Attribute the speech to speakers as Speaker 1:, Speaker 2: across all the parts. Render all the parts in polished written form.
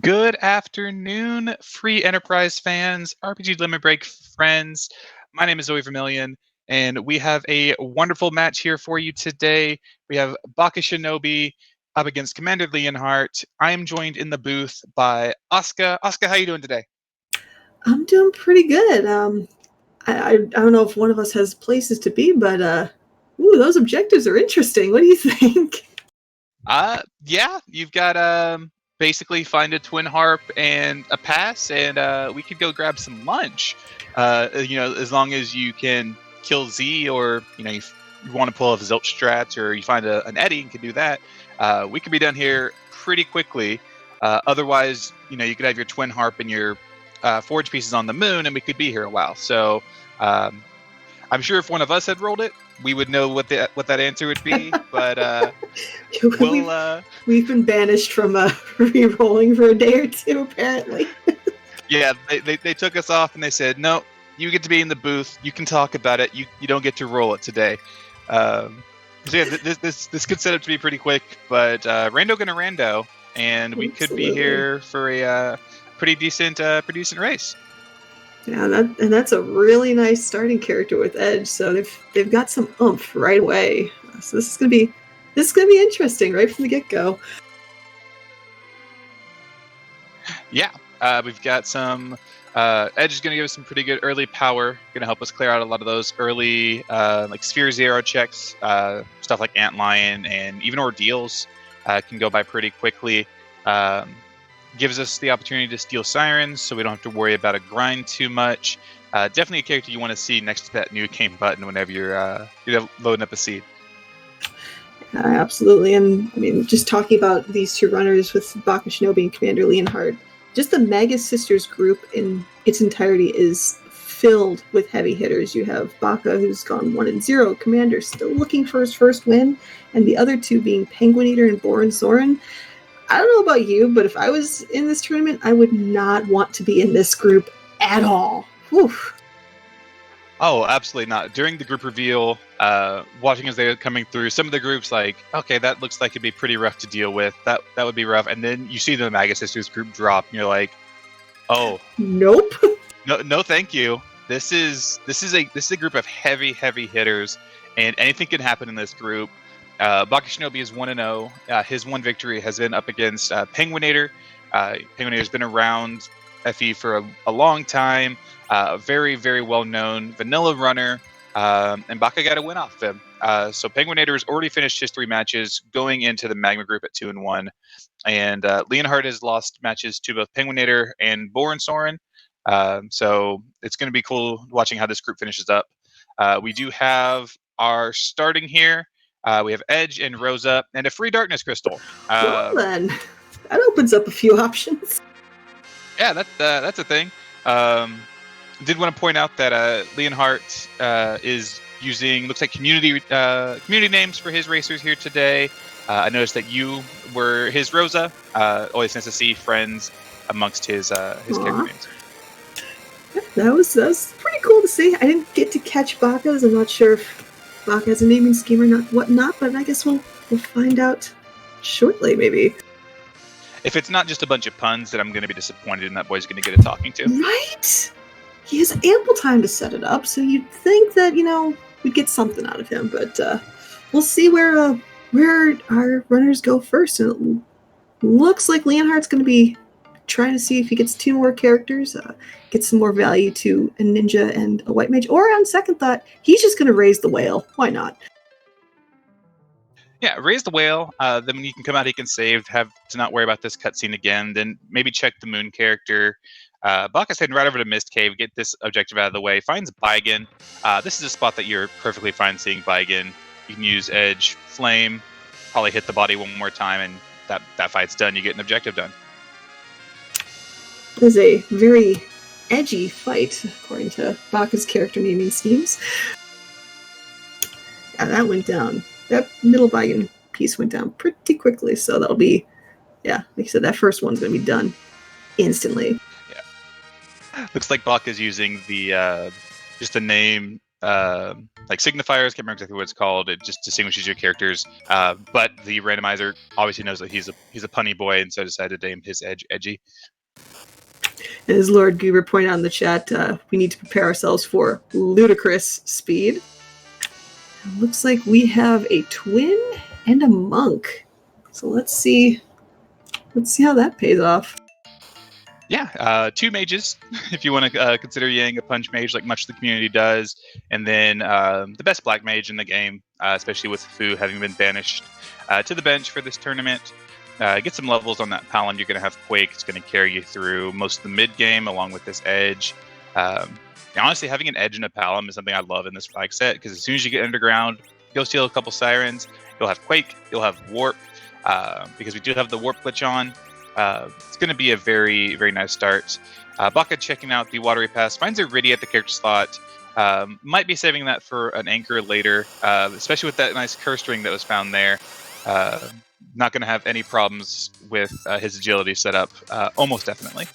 Speaker 1: Good afternoon, free enterprise fans, RPG Limit Break friends. My name is ZoeVermilion, and we have a wonderful match here for you today. We have Bakashinobi up against CommanderLeonhart. I am joined in the booth by Asuka. Asuka, how are you doing today?
Speaker 2: I'm doing pretty good. I don't know if one of us has places to be, but those objectives are interesting. What do you think?
Speaker 1: Yeah, you've got basically find a twin harp and a pass, and we could go grab some lunch. As long as you can kill Z, or you want to pull off Zilch strats, or you find an Eddie and can do that. We could be done here pretty quickly. Otherwise, you could have your twin harp and your forge pieces on the moon, and we could be here a while. So I'm sure if one of us had rolled it, we would know what that answer would be. But
Speaker 2: we've been banished from re-rolling for a day or two, apparently.
Speaker 1: Yeah, they took us off and they said, no, you get to be in the booth. You can talk about it. You don't get to roll it today. So yeah, this could set up to be pretty quick, but rando gonna rando, and we could be here for a pretty decent race.
Speaker 2: Yeah, that's a really nice starting character with Edge. So they've got some oomph right away. So this is gonna be interesting right from the get-go.
Speaker 1: Yeah, we've got some. Edge is going to give us some pretty good early power. Going to help us clear out a lot of those early like Sphere Zero checks, stuff like Antlion and even Ordeals can go by pretty quickly. Gives us the opportunity to steal Sirens, so we don't have to worry about a grind too much. Definitely a character you want to see next to that new game button whenever you're loading up a seed.
Speaker 2: Absolutely, and I mean, just talking about these two runners with Bakashinobi and CommanderLeonhart, just the Magus Sisters group in its entirety is filled with heavy hitters. You have Baka, who's gone 1-0, Commander still looking for his first win, and the other two being Penguin Eater and Boren Soren. I don't know about you, but if I was in this tournament, I would not want to be in this group at all. Whew.
Speaker 1: Oh, absolutely not. During the group reveal, watching as they were coming through, some of the groups like, okay, that looks like it'd be pretty rough to deal with. That would be rough. And then you see the Magus Sisters group drop, and you're like, oh,
Speaker 2: nope.
Speaker 1: No, thank you. This is a group of heavy hitters, and anything can happen in this group. Bakashinobi is 1-0. His one victory has been up against Penguinator. Penguinator's been around FE for a long time. Very, very well-known vanilla runner, and Baka got a win off him. So Penguinator has already finished his 3 matches, going into the Magma group at 2-1. And Leonhart has lost matches to both Penguinator and Boren Soren. So it's going to be cool watching how this group finishes up. We do have our starting here. We have Edge and Rosa and a free Darkness Crystal.
Speaker 2: Well then, that opens up a few options.
Speaker 1: Yeah, that's a thing. Did want to point out that Leonhart is using, looks like community names for his racers here today. I noticed that you were his Rosa. Always nice to see friends amongst his character names.
Speaker 2: That was pretty cool to see. I didn't get to catch Baka's. I'm not sure if Baka has a naming scheme or whatnot, but I guess we'll find out shortly, maybe.
Speaker 1: If it's not just a bunch of puns, then I'm going to be disappointed, and that boy's going to get a talking to.
Speaker 2: Right? He has ample time to set it up, so you'd think that, we'd get something out of him, but we'll see where our runners go first. And it looks like Leonhart's going to be trying to see if he gets 2 more characters, get some more value to a ninja and a white mage, or on second thought, he's just going to raise the whale. Why not?
Speaker 1: Yeah, raise the whale. Then when he can come out, he can save, have to not worry about this cutscene again. Then maybe check the moon character. Baka's heading right over to Mist Cave, get this objective out of the way. Finds Baigen. This is a spot that you're perfectly fine seeing Baigen. You can use Edge, Flame, probably hit the body one more time, and that fight's done. You get an objective done.
Speaker 2: It was a very edgy fight, according to Baka's character naming schemes. Yeah, that went down. That middle Baigen piece went down pretty quickly, so that'll be, yeah, like I said, that first one's going to be done instantly.
Speaker 1: Yeah. Looks like Baka's using the just the name like signifiers. Can't remember exactly what it's called. It just distinguishes your characters. But the randomizer obviously knows that he's a punny boy, and so decided to name his edge Edgy.
Speaker 2: As Lord Goober pointed out in the chat, we need to prepare ourselves for ludicrous speed. It looks like we have a twin and a monk. So let's see how that pays off.
Speaker 1: Yeah, 2 mages, if you want to consider Yang a punch mage, like much of the community does, and then the best black mage in the game, especially with Fu having been banished to the bench for this tournament. Get some levels on that Paladin. You're going to have Quake. It's going to carry you through most of the mid game, along with this Edge. Honestly, having an Edge and a Paladin is something I love in this flag set, because as soon as you get underground, go steal a couple Sirens. You'll have Quake. You'll have Warp, because we do have the Warp glitch on. It's going to be a very, very nice start. Baka checking out the Watery Pass, finds Iridia at the character slot. Might be saving that for an anchor later, especially with that nice curse ring that was found there. Not going to have any problems with his agility setup, almost definitely.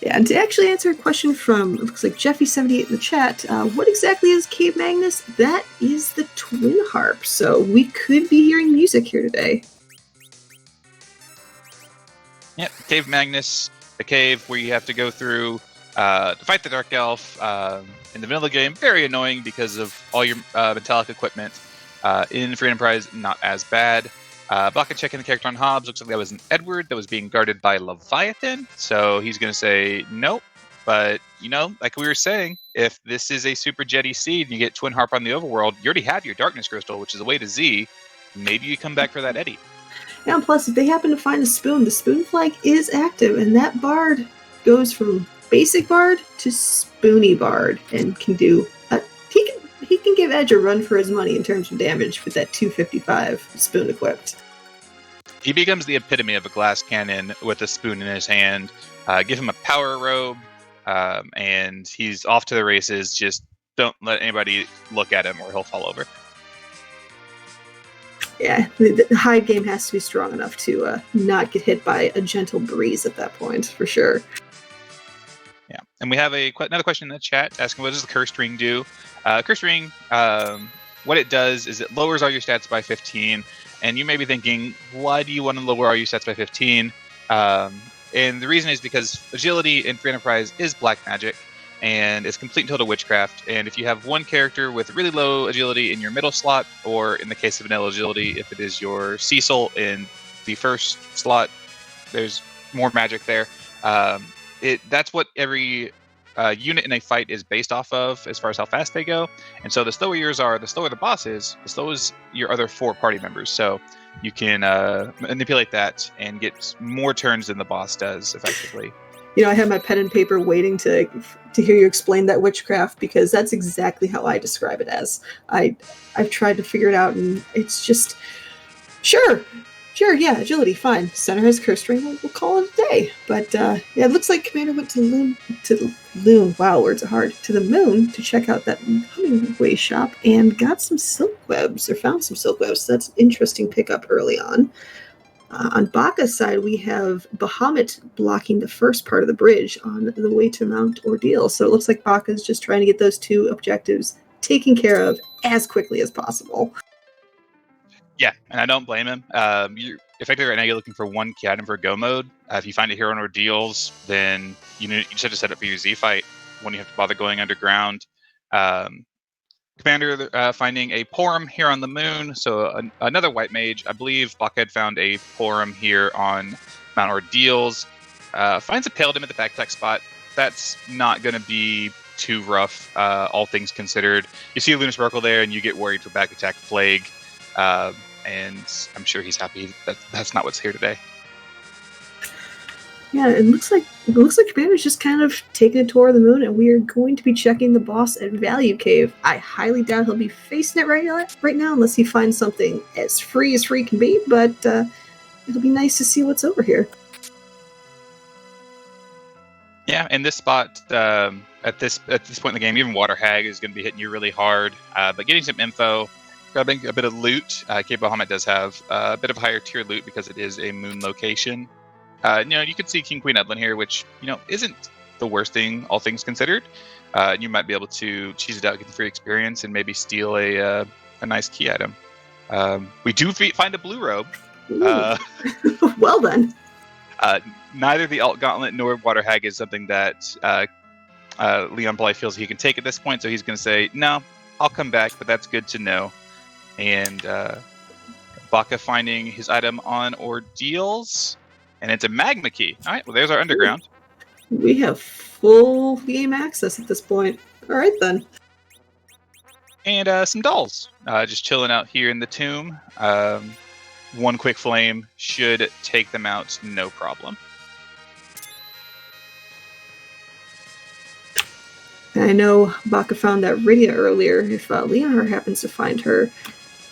Speaker 2: Yeah, and to actually answer a question from, it looks like Jeffy78 in the chat, what exactly is Cave Magnus? That is the twin harp, so we could be hearing music here today.
Speaker 1: Yep, Cave Magnus, the cave where you have to go through to fight the Dark Elf in the middle of the game. Very annoying because of all your metallic equipment. In Free Enterprise, not as bad. Baka checking the character on Hobbs. Looks like that was an Edward that was being guarded by Leviathan. So he's going to say nope. But, like we were saying, if this is a Super Jetty seed and you get Twin Harp on the Overworld, you already have your Darkness Crystal, which is a way to Z. Maybe you come back for that Eddy.
Speaker 2: Yeah, and plus, if they happen to find a spoon, the spoon flag is active, and that bard goes from basic bard to spoony bard, and can do he can give Edge a run for his money in terms of damage with that 255 spoon equipped.
Speaker 1: He becomes the epitome of a glass cannon with a spoon in his hand. Give him a power robe, and he's off to the races. Just don't let anybody look at him or he'll fall over.
Speaker 2: Yeah, the hide game has to be strong enough to not get hit by a gentle breeze at that point, for sure.
Speaker 1: Yeah, and we have another question in the chat asking, what does the Cursed Ring do? Cursed Ring, what it does is it lowers all your stats by 15, and you may be thinking, why do you want to lower all your stats by 15? And the reason is because agility in Free Enterprise is black magic, and it's complete and total witchcraft. And if you have one character with really low agility in your middle slot, or in the case of vanilla agility, if it is your Cecil in the first slot, there's more magic there. That's what every unit in a fight is based off of as far as how fast they go. And so the slower yours are, the slower the boss is, the slower is your other 4 party members. So you can manipulate that and get more turns than the boss does effectively.
Speaker 2: I have my pen and paper waiting to hear you explain that witchcraft, because that's exactly how I describe it as. I've tried to figure it out, and it's just, sure, yeah, agility, fine. Center has Cursed Ring, we'll call it a day. But yeah, it looks like Commander went to the Loon, wow, words are hard, to the moon to check out that Hummingway shop and got some silk webs, or found some silk webs. So that's an interesting pickup early on. On Baka's side, we have Bahamut blocking the first part of the bridge on the way to Mount Ordeal. So it looks like Baka's just trying to get those 2 objectives taken care of as quickly as possible.
Speaker 1: Yeah, and I don't blame him. You're effectively right now you're looking for 1 key item for go mode. If you find it here on Ordeals, then you just have to set up for your Z fight when you have to bother going underground. Commander finding a Porum here on the moon, so another white mage. I believe Baka had found a Porum here on Mount Ordeals. Finds a Paladin at the backpack spot. That's not going to be too rough, all things considered. You see a Lunar Sparkle there, and you get worried for back attack Plague, and I'm sure he's happy that's not what's here today.
Speaker 2: Yeah, it looks like Commander's just kind of taking a tour of the moon, and we are going to be checking the boss at Value Cave. I highly doubt he'll be facing it right now, unless he finds something as free can be. But it'll be nice to see what's over here.
Speaker 1: Yeah, in this spot, at this point in the game, even Water Hag is going to be hitting you really hard. But getting some info, grabbing a bit of loot. Cape Bahamut does have a bit of higher tier loot because it is a moon location. You can see King Queen Edlin here, which isn't the worst thing, all things considered. You might be able to cheese it out, get the free experience, and maybe steal a nice key item. We do find a blue robe.
Speaker 2: Well then.
Speaker 1: Neither the Alt Gauntlet nor Water Hag is something that Leon probably feels he can take at this point, so he's going to say, no, I'll come back, but that's good to know. And Baka finding his item on Ordeals, and it's a Magma Key. All right, well, there's our underground.
Speaker 2: We have full game access at this point. All right, then.
Speaker 1: And some dolls, just chilling out here in the tomb. One quick flame should take them out, no problem.
Speaker 2: I know Baka found that Rydia earlier. If Leonhart happens to find her,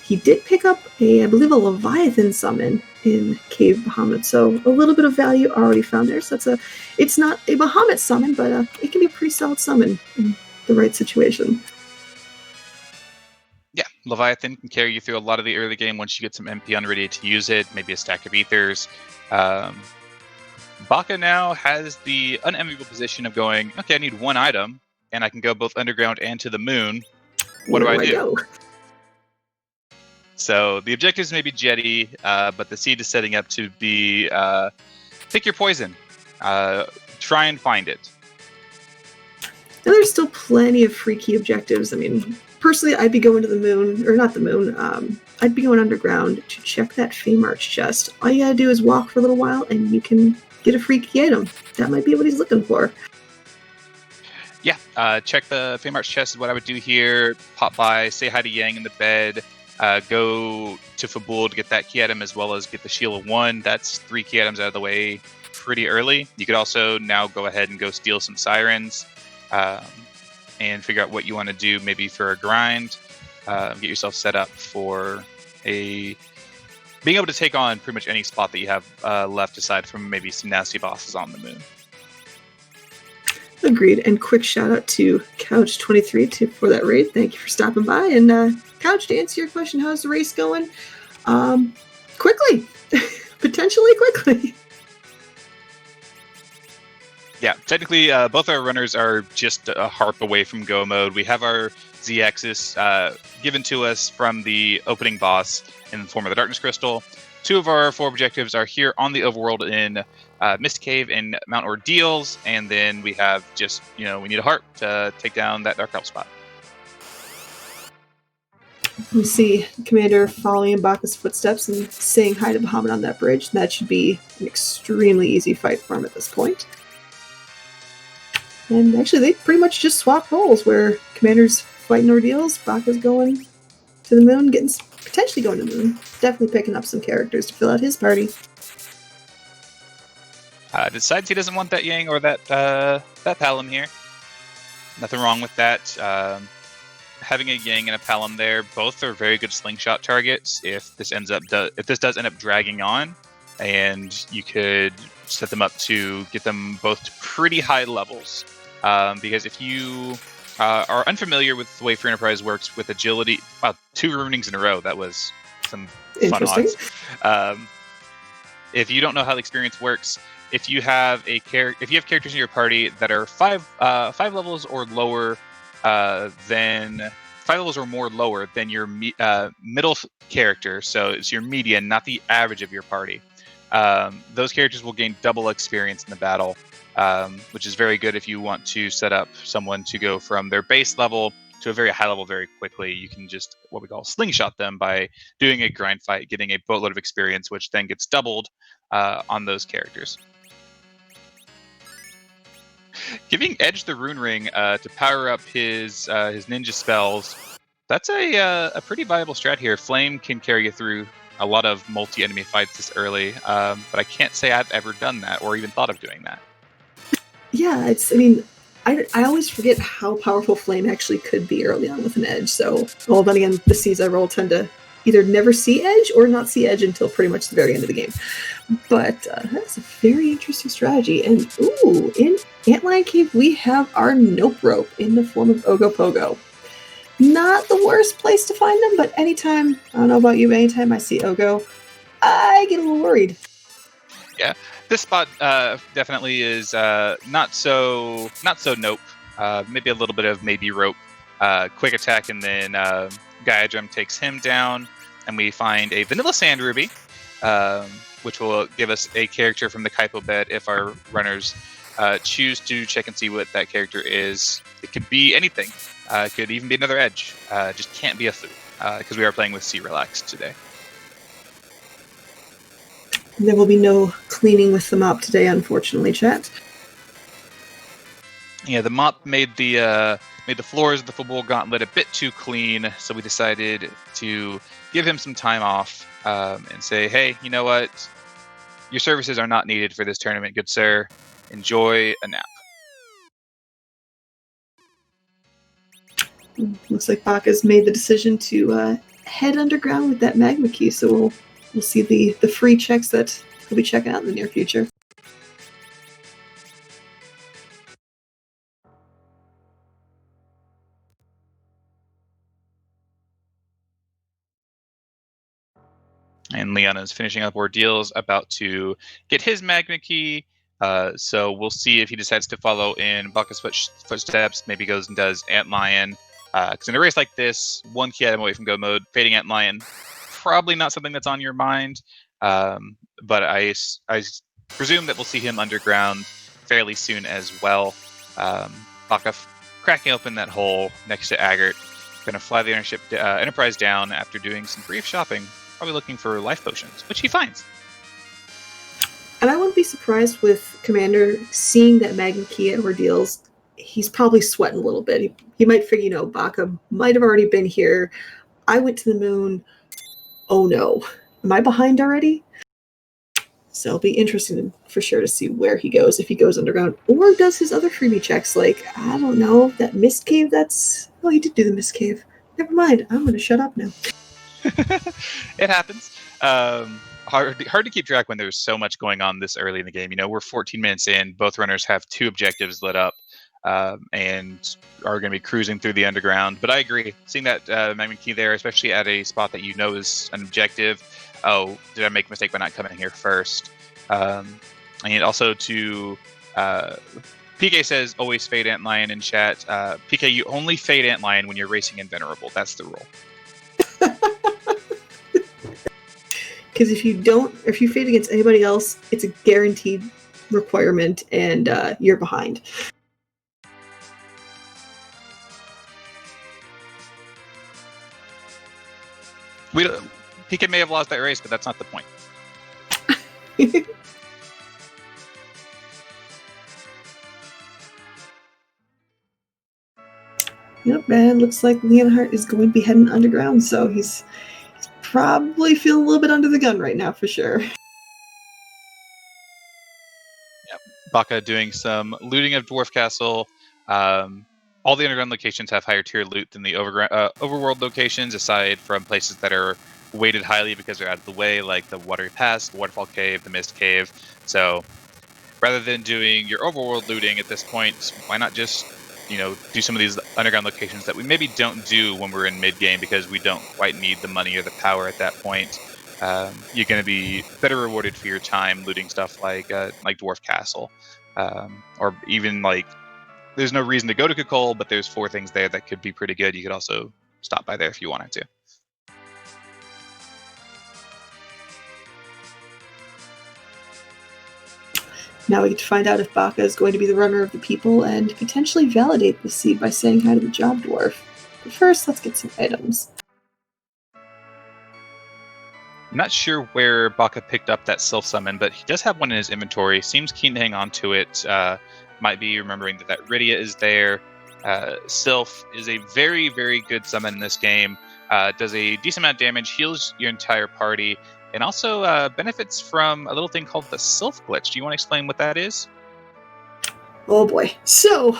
Speaker 2: he did pick up I believe a Leviathan summon in Cave Bahamut. So a little bit of value already found there. So it's not a Bahamut summon, but it can be a pretty solid summon in the right situation.
Speaker 1: Yeah, Leviathan can carry you through a lot of the early game once you get some MP on ready to use it, maybe a stack of ethers. Baka now has the unenviable position of going, okay, I need one item, and I can go both underground and to the moon. What do I do? So the objectives may be Jetty, but the seed is setting up to be pick your poison. Try and find it.
Speaker 2: And there's still plenty of free key objectives. I mean, personally, I'd be going to the moon, or not the moon, I'd be going underground to check that Fame Arch chest. All you gotta do is walk for a little while, and you can get a free key item. That might be what he's looking for.
Speaker 1: Yeah, check the Fame Arch chest is what I would do here. Pop by, say hi to Yang in the bed, go to Fabul to get that key item, as well as get the Shield of 1. That's 3 key items out of the way pretty early. You could also now go ahead and go steal some Sirens, and figure out what you want to do, maybe for a grind. Get yourself set up for being able to take on pretty much any spot that you have left, aside from maybe some nasty bosses on the moon.
Speaker 2: Agreed. And quick shout out to Couch23 for that raid. Thank you for stopping by. And Couch, to answer your question, how's the race going? Quickly. Potentially quickly.
Speaker 1: Yeah, technically, both our runners are just a harp away from go mode. We have our Z-axis given to us from the opening boss in the form of the Darkness Crystal. 2 of our 4 objectives are here on the overworld in Mist Cave and Mount Ordeals, and then we have just, we need a harp to take down that Dark Elf spot.
Speaker 2: We see Commander following in Baka's footsteps and saying hi to Bahamut on that bridge. That should be an extremely easy fight for him at this point. And actually, they pretty much just swap roles, where Commander's fighting Ordeals, Baka's going to the moon, potentially going to the moon. Definitely picking up some characters to fill out his party.
Speaker 1: Decides he doesn't want that Yang or that Palom here. Nothing wrong with that. Having a Yang and a Palom there, both are very good slingshot targets. If this does end up dragging on, and you could set them up to get them both to pretty high levels. Because if you are unfamiliar with the way Free Enterprise works with agility, wow, 2 runings in a row, that was some fun odds. If you don't know how the experience works, if you have characters in your party that are 5 levels or lower than 5 levels or more lower than your middle character, so it's your median, not the average of your party. Those characters will gain double experience in the battle, which is very good if you want to set up someone to go from their base level to a very high level very quickly. You can just, what we call, slingshot them by doing a grind fight, getting a boatload of experience, which then gets doubled on those characters. Giving Edge the Rune Ring to power up his ninja spells, that's a pretty viable strat here. Flame can carry you through a lot of multi-enemy fights this early, but I can't say I've ever done that or even thought of doing that.
Speaker 2: Yeah, I always forget how powerful Flame actually could be early on with an Edge. So, well, then again, the Cs I roll tend to either never see Edge or not see Edge until pretty much the very end of the game. But that's a very interesting strategy. And in Antlion Cave, we have our Nope Rope in the form of Ogopogo. Not the worst place to find them, but anytime I see Ogo, I get a little worried.
Speaker 1: Yeah, This spot definitely is not so nope. Maybe a little bit of maybe rope. Quick attack, and then Gaia takes him down, and we find a vanilla sand ruby, which will give us a character from the Kaipo bed if our runners choose to check and see what that character is. It could be anything. It could even be another edge. Just can't be a food, because we are playing with Sea Relax today.
Speaker 2: There will be no cleaning with the mop today, unfortunately, chat.
Speaker 1: Yeah, the mop made the floors of the football gauntlet a bit too clean, so we decided to give him some time off and say, hey, you know what? Your services are not needed for this tournament, good sir. Enjoy a nap.
Speaker 2: Looks like Baka's made the decision to head underground with that magma key, so we'll see the free checks that he'll be checking out in the near future.
Speaker 1: And Leon is finishing up ordeals, about to get his magma key. So we'll see if he decides to follow in Baka's footsteps. Maybe goes and does Antlion. Because in a race like this, one key item away from go mode, fading Antlion, probably not something that's on your mind. But I presume that we'll see him underground fairly soon as well. Baka cracking open that hole next to Agert. Going to fly the Enterprise down after doing some brief shopping. Probably looking for life potions, which he finds.
Speaker 2: And I wouldn't be surprised with Commander seeing that magma key at ordeals. He's probably sweating a little bit. He might figure, Baka might have already been here. I went to the moon. Oh no. Am I behind already? So it'll be interesting for sure to see where he goes, if he goes underground, or does his other freebie checks, like, I don't know, that mist cave, oh, he did do the mist cave. Never mind, I'm going to shut up now.
Speaker 1: It happens. Hard to keep track when there's so much going on this early in the game. We're 14 minutes in. Both runners have 2 objectives lit up and are going to be cruising through the underground. But I agree. Seeing that magma key there, especially at a spot that is an objective. Oh, did I make a mistake by not coming here first? And also to... PK says, always fade Antlion in chat. PK, you only fade Antlion when you're racing Invulnerable. That's the rule.
Speaker 2: Because if you fade against anybody else, it's a guaranteed requirement, and you're behind.
Speaker 1: PK may have lost that race, but that's not the point.
Speaker 2: Yep, and looks like Leonhart is going to be heading underground, so he's probably feeling a little bit under the gun right now, for sure.
Speaker 1: Yep. Baka doing some looting of Dwarf Castle. All the underground locations have higher tier loot than the overworld locations, aside from places that are weighted highly because they're out of the way, like the Watery Pass, the Waterfall Cave, the Mist Cave. So rather than doing your overworld looting at this point, why not just do some of these underground locations that we maybe don't do when we're in mid-game because we don't quite need the money or the power at that point. You're going to be better rewarded for your time looting stuff like Dwarf Castle. Or even there's no reason to go to Kukul, but there's 4 things there that could be pretty good. You could also stop by there if you wanted to.
Speaker 2: Now we get to find out if Baka is going to be the runner of the people and potentially validate the seed by saying hi to the job dwarf. But first, let's get some items.
Speaker 1: I'm not sure where Baka picked up that Sylph summon, but he does have one in his inventory. Seems keen to hang on to it. Might be remembering that Rydia is there. Sylph is a very, very good summon in this game. Does a decent amount of damage, heals your entire party, and also benefits from a little thing called the Sylph glitch. Do you want to explain what that is?
Speaker 2: Oh boy. So,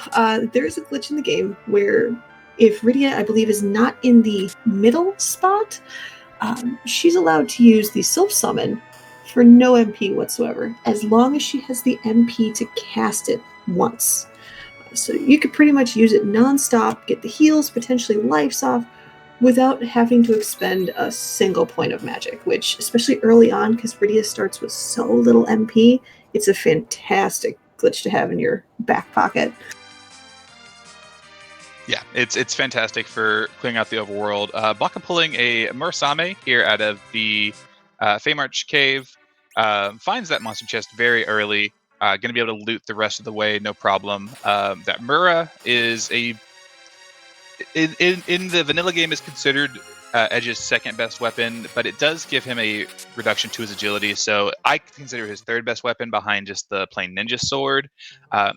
Speaker 2: there is a glitch in the game where if Rydia, I believe, is not in the middle spot, she's allowed to use the Sylph summon for no MP whatsoever, as long as she has the MP to cast it once. So you could pretty much use it non-stop, get the heals, potentially lives off, without having to expend a single point of magic, which, especially early on, because Rydia starts with so little MP, it's a fantastic glitch to have in your back pocket.
Speaker 1: Yeah, it's fantastic for clearing out the overworld. Baka pulling a Murasame here out of the Feymarch Cave, finds that monster chest very early. Going to be able to loot the rest of the way, no problem. That Mura is in the vanilla game is considered Edge's second best weapon, but it does give him a reduction to his agility, so I consider his third best weapon behind just the plain ninja sword.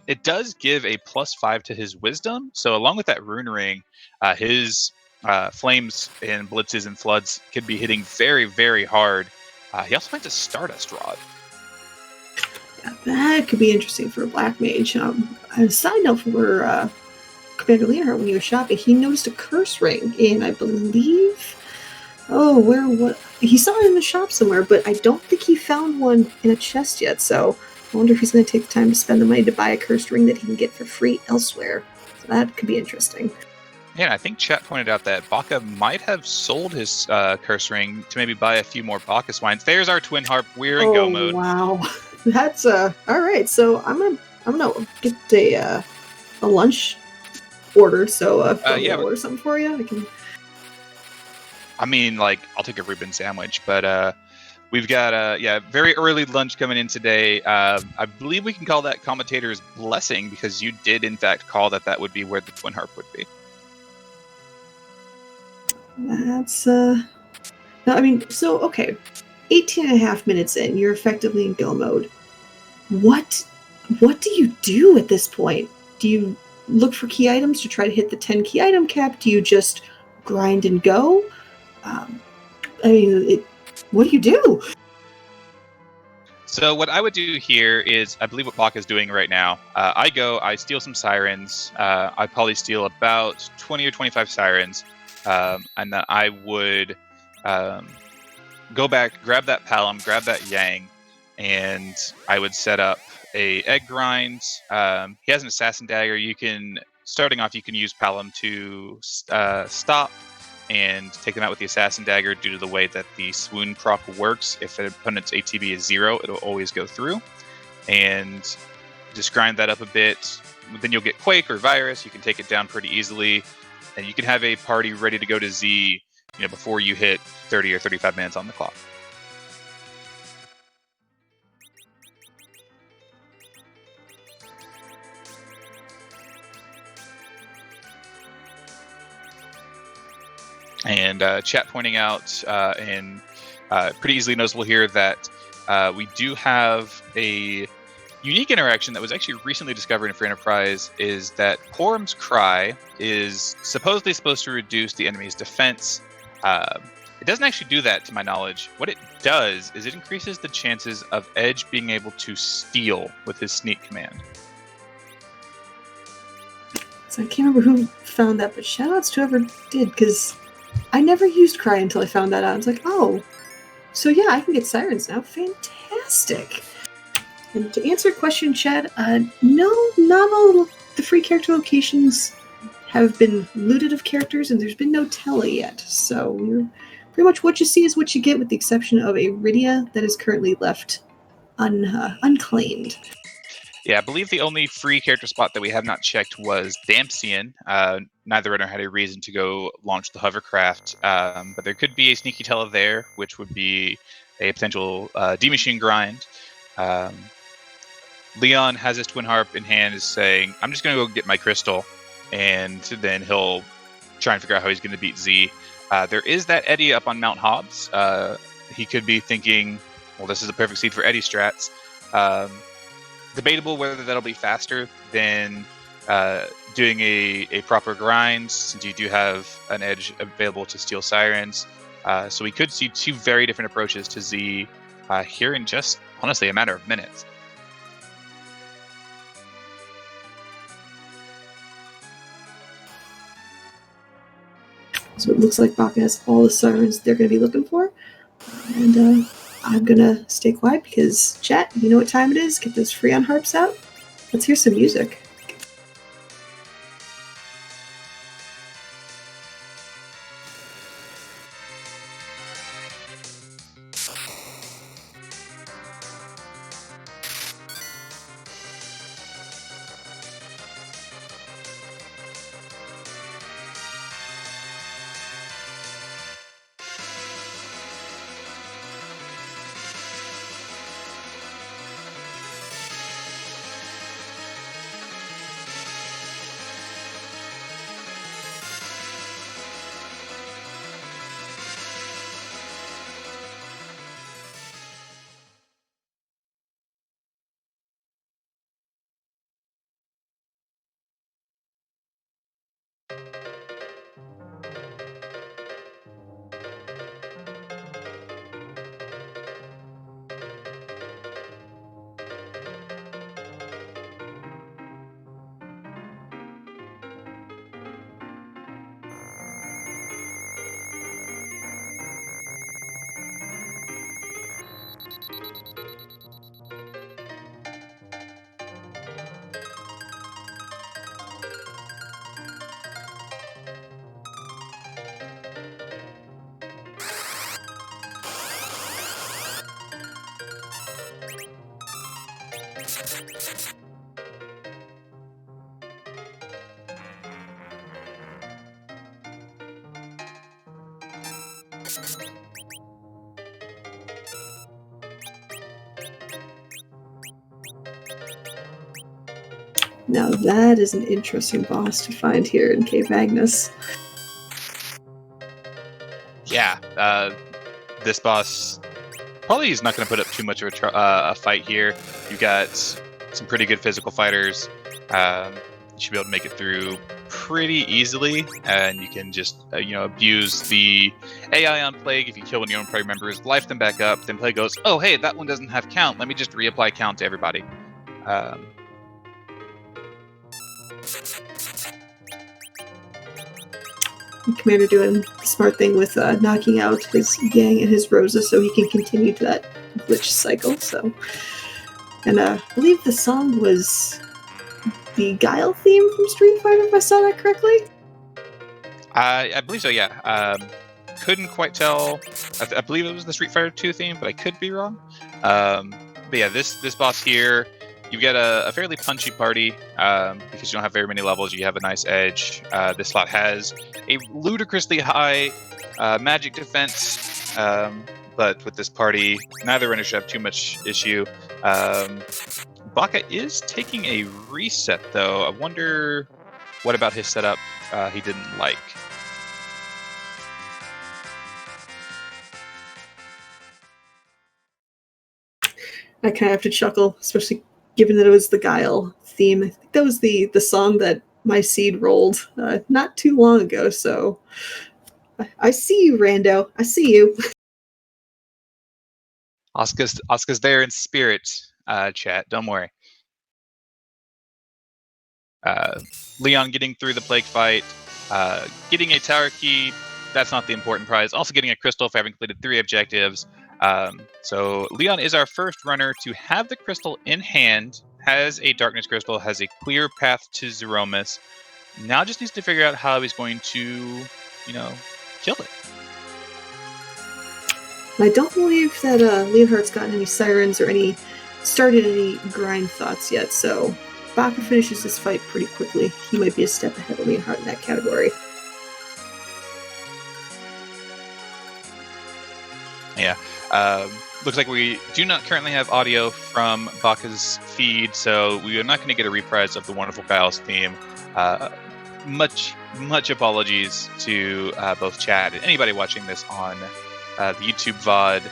Speaker 1: It does give a +5 to his wisdom, so along with that rune ring, his flames and blitzes and floods could be hitting very, very hard. He also finds a Stardust Rod.
Speaker 2: Yeah, that could be interesting for a black mage. A side note for Commander Leonhart, when he was shopping, he noticed a curse ring, and I believe, he saw it in the shop somewhere, but I don't think he found one in a chest yet, so I wonder if he's going to take the time to spend the money to buy a cursed ring that he can get for free elsewhere. So that could be interesting.
Speaker 1: Yeah, I think chat pointed out that Baka might have sold his curse ring to maybe buy a few more Baka swines. There's our twin harp. We're in go mode.
Speaker 2: Wow, that's all right. So I'm gonna get a lunch order. So I'll order something for you.
Speaker 1: I'll take a Reuben sandwich, but we've got very early lunch coming in today. I believe we can call that commentator's blessing, because you did in fact call that would be where the twin harp would be.
Speaker 2: That's okay. 18 and a half minutes in, you're effectively in go mode. What do you do at this point? Do you look for key items to try to hit the 10 key item cap? Do you just grind and go? What do you do?
Speaker 1: So what I would do here is, I believe what Baka is doing right now, I steal some sirens. I probably steal about 20 or 25 sirens. And then I would go back, grab that Palom, grab that Yang, and I would set up a egg grind. He has an assassin dagger. Starting off, you can use Palom to stop and take them out with the assassin dagger. Due to the way that the swoon proc works, if an opponent's ATB is 0, it'll always go through. And just grind that up a bit. Then you'll get Quake or Virus. You can take it down pretty easily. And you can have a party ready to go to Z, before you hit 30 or 35 minutes on the clock. And chat pointing out, and pretty easily noticeable here, that we do have a unique interaction that was actually recently discovered in Free Enterprise, is that Porum's Cry is supposedly supposed to reduce the enemy's defense. It doesn't actually do that, to my knowledge. What it does is it increases the chances of Edge being able to steal with his sneak command.
Speaker 2: So I can't remember who found that, but shoutouts to whoever did, because I never used Cry until I found that out. I was like, oh, so yeah, I can get sirens now. Fantastic. And to answer your question, Chad, no, not all the free character locations have been looted of characters, and there's been no tele yet. So pretty much what you see is what you get, with the exception of a Rydia that is currently left unclaimed.
Speaker 1: Yeah, I believe the only free character spot that we have not checked was Damsian. Neither runner had a reason to go launch the hovercraft, but there could be a sneaky tele there, which would be a potential D-Machine grind. Leon has his twin harp in hand, is saying, I'm just going to go get my crystal, and then he'll try and figure out how he's going to beat Z. There is that Eddie up on Mount Hobbs. He could be thinking, well, this is a perfect seed for Eddie strats. Debatable whether that'll be faster than doing a proper grind, since you do have an Edge available to steal sirens. So we could see two very different approaches to Z here in just, honestly, a matter of minutes.
Speaker 2: So it looks like Baka has all the sirens they're going to be looking for. And I'm going to stay quiet because, chat, you know what time it is? Get those Freon harps out. Let's hear some music. Now that is an interesting boss to find here in Cave Magnus.
Speaker 1: Yeah, this boss probably is not going to put up too much of a fight here. You got some pretty good physical fighters. You should be able to make it through pretty easily, and you can just abuse the AI on Plague. If you kill one of your own party members, life them back up. Then Plague goes, "Oh hey, that one doesn't have count. Let me just reapply count to everybody."
Speaker 2: Commander doing the smart thing with knocking out his Yang and his Rosa so he can continue to that glitch cycle. So, and I believe the song was the Guile theme from Street Fighter, if I saw that correctly.
Speaker 1: I believe so. Yeah. Couldn't quite tell. I believe it was the Street Fighter 2 theme, but I could be wrong. But yeah, this boss here, you've got a fairly punchy party because you don't have very many levels. You have a nice edge. This slot has a ludicrously high magic defense, but with this party, neither runner should have too much issue. Baka is taking a reset, though. I wonder what about his setup he didn't like.
Speaker 2: I kind of have to chuckle, especially given that it was the Guile theme. I think that was the song that my seed rolled not too long ago, so I see you, Rando. I see you.
Speaker 1: Asuka's there in spirit, chat. Don't worry. Leon getting through the Plague fight, getting a tower key, that's not the important prize. Also getting a crystal for having completed 3 objectives. So Leon is our first runner to have the crystal in hand, has a darkness crystal, has a clear path to Threemus. Now just needs to figure out how he's going to, kill it.
Speaker 2: I don't believe that Leonhart's gotten any sirens or started any grind thoughts yet, so Baka finishes this fight pretty quickly. He might be a step ahead of Leonhart in that category.
Speaker 1: Yeah. Looks like we do not currently have audio from Baka's feed, so we are not going to get a reprise of the wonderful Guile's theme. Much apologies to both chat and anybody watching this on the YouTube VOD.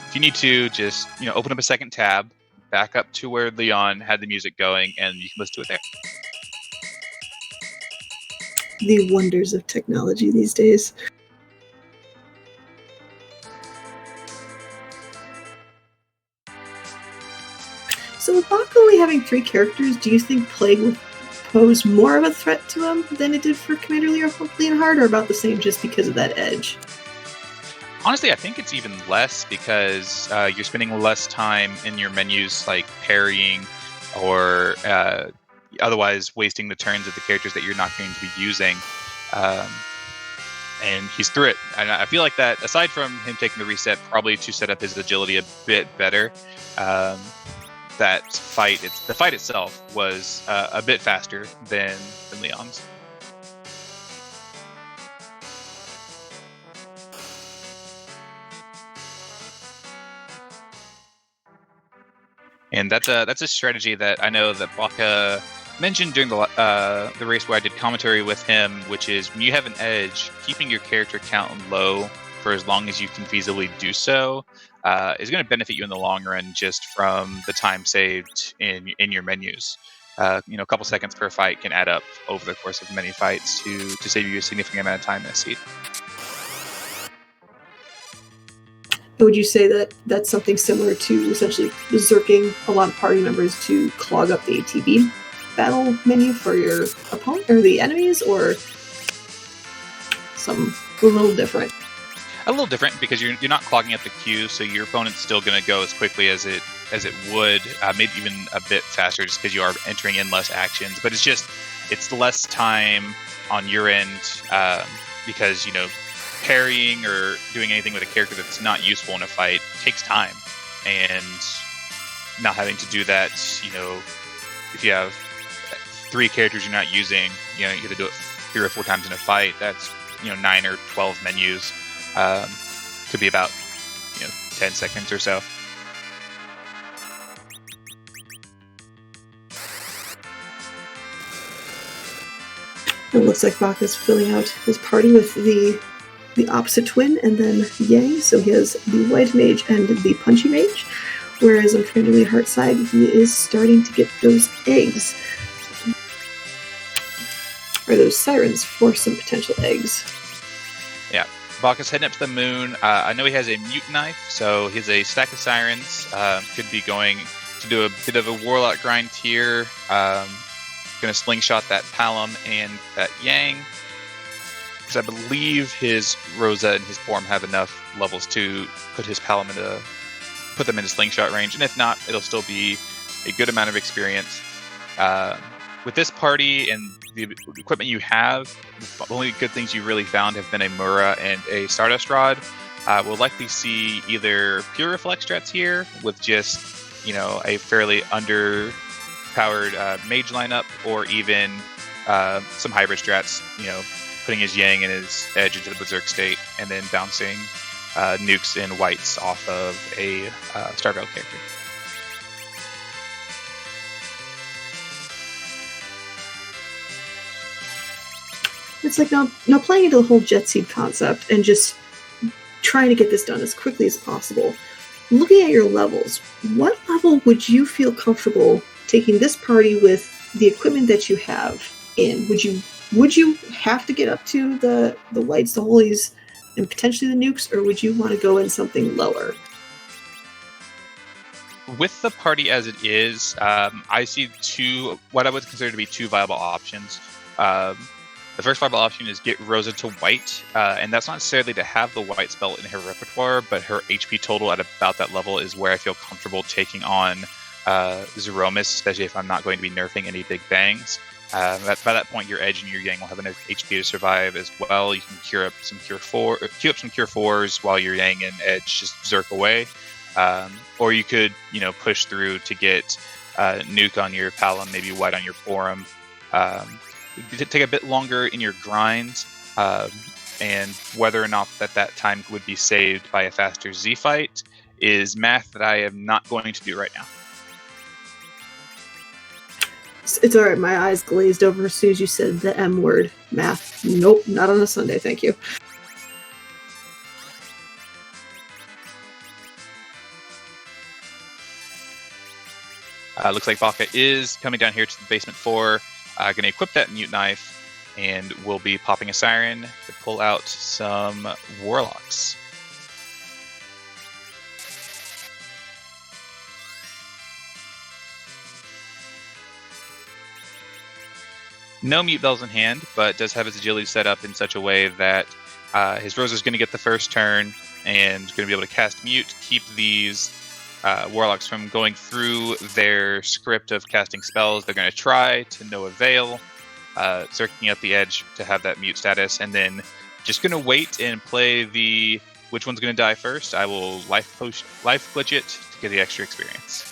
Speaker 1: If you need to, just open up a second tab, back up to where Leon had the music going, and you can listen to it there.
Speaker 2: The wonders of technology these days. So with Baka only having 3 characters, do you think Plague would pose more of a threat to him than it did for Commander Leonhart, or about the same just because of that edge?
Speaker 1: Honestly, I think it's even less because you're spending less time in your menus, like parrying or otherwise wasting the turns of the characters that you're not going to be using. And he's through it. And I feel like that, aside from him taking the reset, probably to set up his agility a bit better, the fight itself was a bit faster than Leon's. And that's a strategy that I know that Baka mentioned during the race where I did commentary with him, which is when you have an edge, keeping your character count low for as long as you can feasibly do so is going to benefit you in the long run, just from the time saved in your menus. A couple seconds per fight can add up over the course of many fights to save you a significant amount of time in a seed.
Speaker 2: Would you say that that's something similar to essentially berserking a lot of party members to clog up the ATB battle menu for your opponent or the enemies, or some a little different?
Speaker 1: A little different because you're not clogging up the queue, so your opponent's still going to go as quickly as it would, maybe even a bit faster, just because you are entering in less actions. But it's less time on your end because parrying or doing anything with a character that's not useful in a fight takes time, and not having to do that, if you have 3 characters you're not using, you have to do it 3 or 4 times in a fight. That's 9 or 12 menus. Could be about 10 seconds or so.
Speaker 2: It looks like Baka's filling out his party with the opposite twin and then Yang, so he has the white mage and the punchy mage, whereas on CommanderLeonhart's side he is starting to get those eggs, or those sirens for some potential eggs.
Speaker 1: Yeah, Baka's heading up to the moon. I know he has a mute knife, so he has a stack of sirens. Could be going to do a bit of a warlock grind here. Going to slingshot that Palom and that Yang, because I believe his Rosa and his Form have enough levels to put his Palom put them into slingshot range, and if not, it'll still be a good amount of experience. With this party and the equipment you have, the only good things you really found have been a Mura and a Stardust Rod. We'll likely see either pure reflex strats here with just a fairly underpowered mage lineup, or even some hybrid strats, putting his Yang and his Edge into the Berserk state, and then bouncing nukes and whites off of a Starveil character.
Speaker 2: It's like now playing into the whole Jet Seed concept and just trying to get this done as quickly as possible. Looking at your levels, what level would you feel comfortable taking this party with the equipment that you have in? Would you have to get up to the whites, the holies, and potentially the nukes, or would you want to go in something lower?
Speaker 1: With the party as it is, I see what I would consider to be 2 viable options. The first viable option is get Rosa to white, and that's not necessarily to have the white spell in her repertoire, but her HP total at about that level is where I feel comfortable taking on Threemus, especially if I'm not going to be nerfing any big bangs. By that point, your Edge and your Yang will have enough HP to survive as well. You can queue up some Cure 4s while your Yang and Edge just zerk away. Or you could, push through to get Nuke on your Palom, maybe White on your Forum. Take a bit longer in your grind, and whether or not that time would be saved by a faster Z fight is math that I am not going to do right now.
Speaker 2: It's alright, my eyes glazed over as soon as you said the M word. Math. Nope, not on a Sunday, thank you.
Speaker 1: Looks like Baka is coming down here to the basement 4, going to equip that mute knife, and we'll be popping a siren to pull out some warlocks. No mute bells in hand, but does have his agility set up in such a way that his Rosa is going to get the first turn and going to be able to cast mute, keep these warlocks from going through their script of casting spells. They're going to try to no avail, circling up the Edge to have that mute status, and then just going to wait and play the which one's going to die first. I will life glitch it to get the extra experience.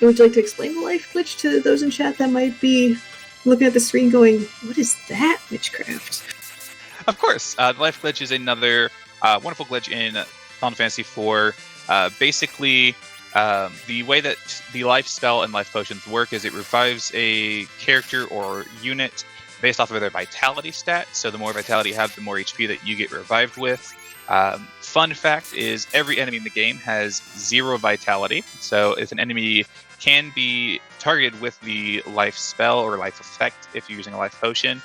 Speaker 2: Would you like to explain the life glitch to those in chat that might be looking at the screen going, what is that witchcraft?
Speaker 1: Of course. The life glitch is another wonderful glitch in Final Fantasy IV. Basically, the way that the life spell and life potions work is it revives a character or unit based off of their vitality stat. So the more vitality you have, the more HP that you get revived with. Fun fact is every enemy in the game has 0 vitality. So if an enemy can be targeted with the life spell or life effect if you're using a life potion,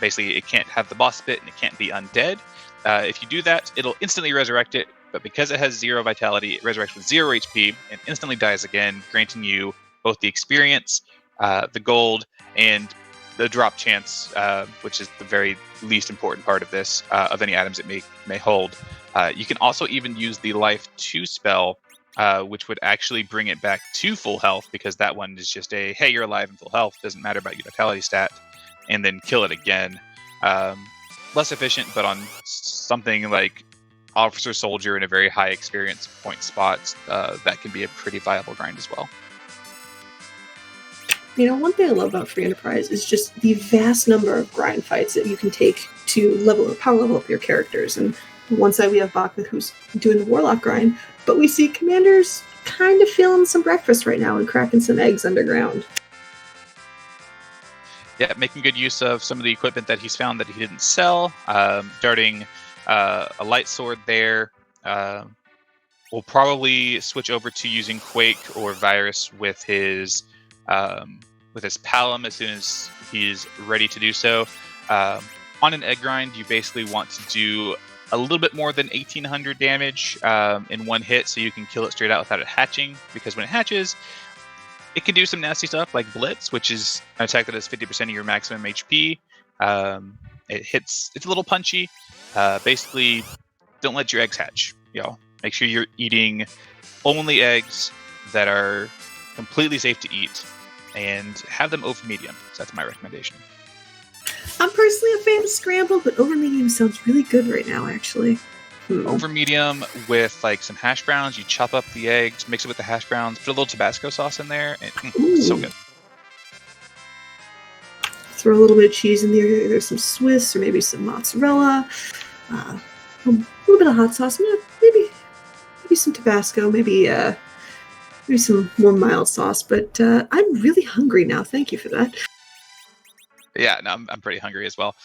Speaker 1: basically it can't have the boss bit and it can't be undead. If you do that, it'll instantly resurrect it, but because it has 0 vitality, it resurrects with 0 HP and instantly dies again, granting you both the experience, the gold, and the drop chance, which is the very least important part of this, of any items it may hold. You can also even use the Life 2 spell, which would actually bring it back to full health, because that one is just a, hey, you're alive and full health, doesn't matter about your vitality stat, and then kill it again. Less efficient, but on something like Officer Soldier in a very high experience point spot, that can be a pretty viable grind as well.
Speaker 2: You know, one thing I love about Free Enterprise is just the vast number of grind fights that you can take to power level up your characters. And on one side we have Baka, who's doing the Warlock grind, but we see Commander's kind of feeling some breakfast right now and cracking some eggs underground.
Speaker 1: Yeah, making good use of some of the equipment that he's found that he didn't sell. Darting a light sword there. We'll probably switch over to using Quake or Virus with his Palom as soon as he's ready to do so. On an egg grind, you basically want to do a little bit more than 1800 damage in one hit, so you can kill it straight out without it hatching, because when it hatches, it can do some nasty stuff like Blitz, which is an attack that has 50% of your maximum HP. It's a little punchy. Basically, don't let your eggs hatch. Make sure you're eating only eggs that are completely safe to eat, and have them over medium. So that's my recommendation.
Speaker 2: I'm personally a fan of scrambled, but over medium sounds really good right now, actually.
Speaker 1: Over medium with like some hash browns. You chop up the eggs, mix it with the hash browns, put a little Tabasco sauce in there, and so good.
Speaker 2: Throw a little bit of cheese in there. There's some Swiss or maybe some mozzarella, a little bit of hot sauce, maybe some Tabasco, maybe some more mild sauce. But I'm really hungry now. Thank you for that.
Speaker 1: Yeah, no, I'm pretty hungry as well.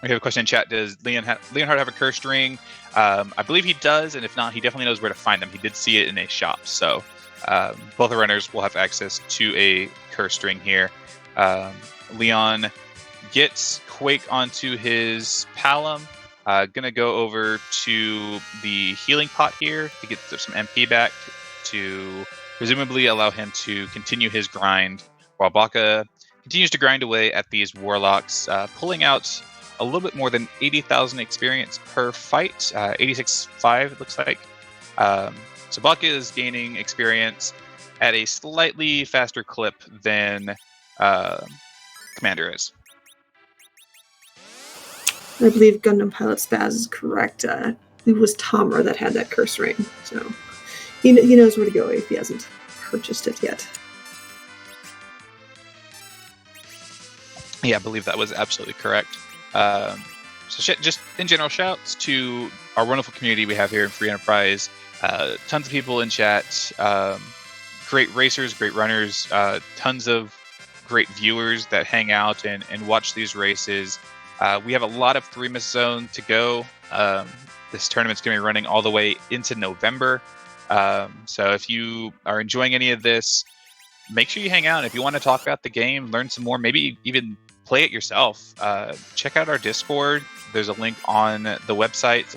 Speaker 1: We have a question in chat. Does Leonhart have a cursed ring? I believe he does, and if not, he definitely knows where to find them. He did see it in a shop, so both the runners will have access to a cursed ring here. Leon gets Quake onto his Palom. Gonna go over to the healing pot here to get some MP back to presumably allow him to continue his grind, while Baka continues to grind away at these Warlocks, pulling out a little bit more than 80,000 experience per fight, 86.5 it looks like. So Baka is gaining experience at a slightly faster clip than Commander is.
Speaker 2: I believe Gundam Pilot Spaz is correct. It was Tomra that had that curse ring, so he knows where to go if he hasn't purchased it yet.
Speaker 1: Yeah, I believe that was absolutely correct. So just in general, shouts to our wonderful community we have here in Free Enterprise. Tons of people in chat. Great racers, great runners, tons of great viewers that hang out and watch these races. We have a lot of Threemus Zone to go. This tournament's going to be running all the way into November. So if you are enjoying any of this, make sure you hang out. If you want to talk about the game, learn some more, maybe even play it yourself, check out our Discord. There's a link on the website,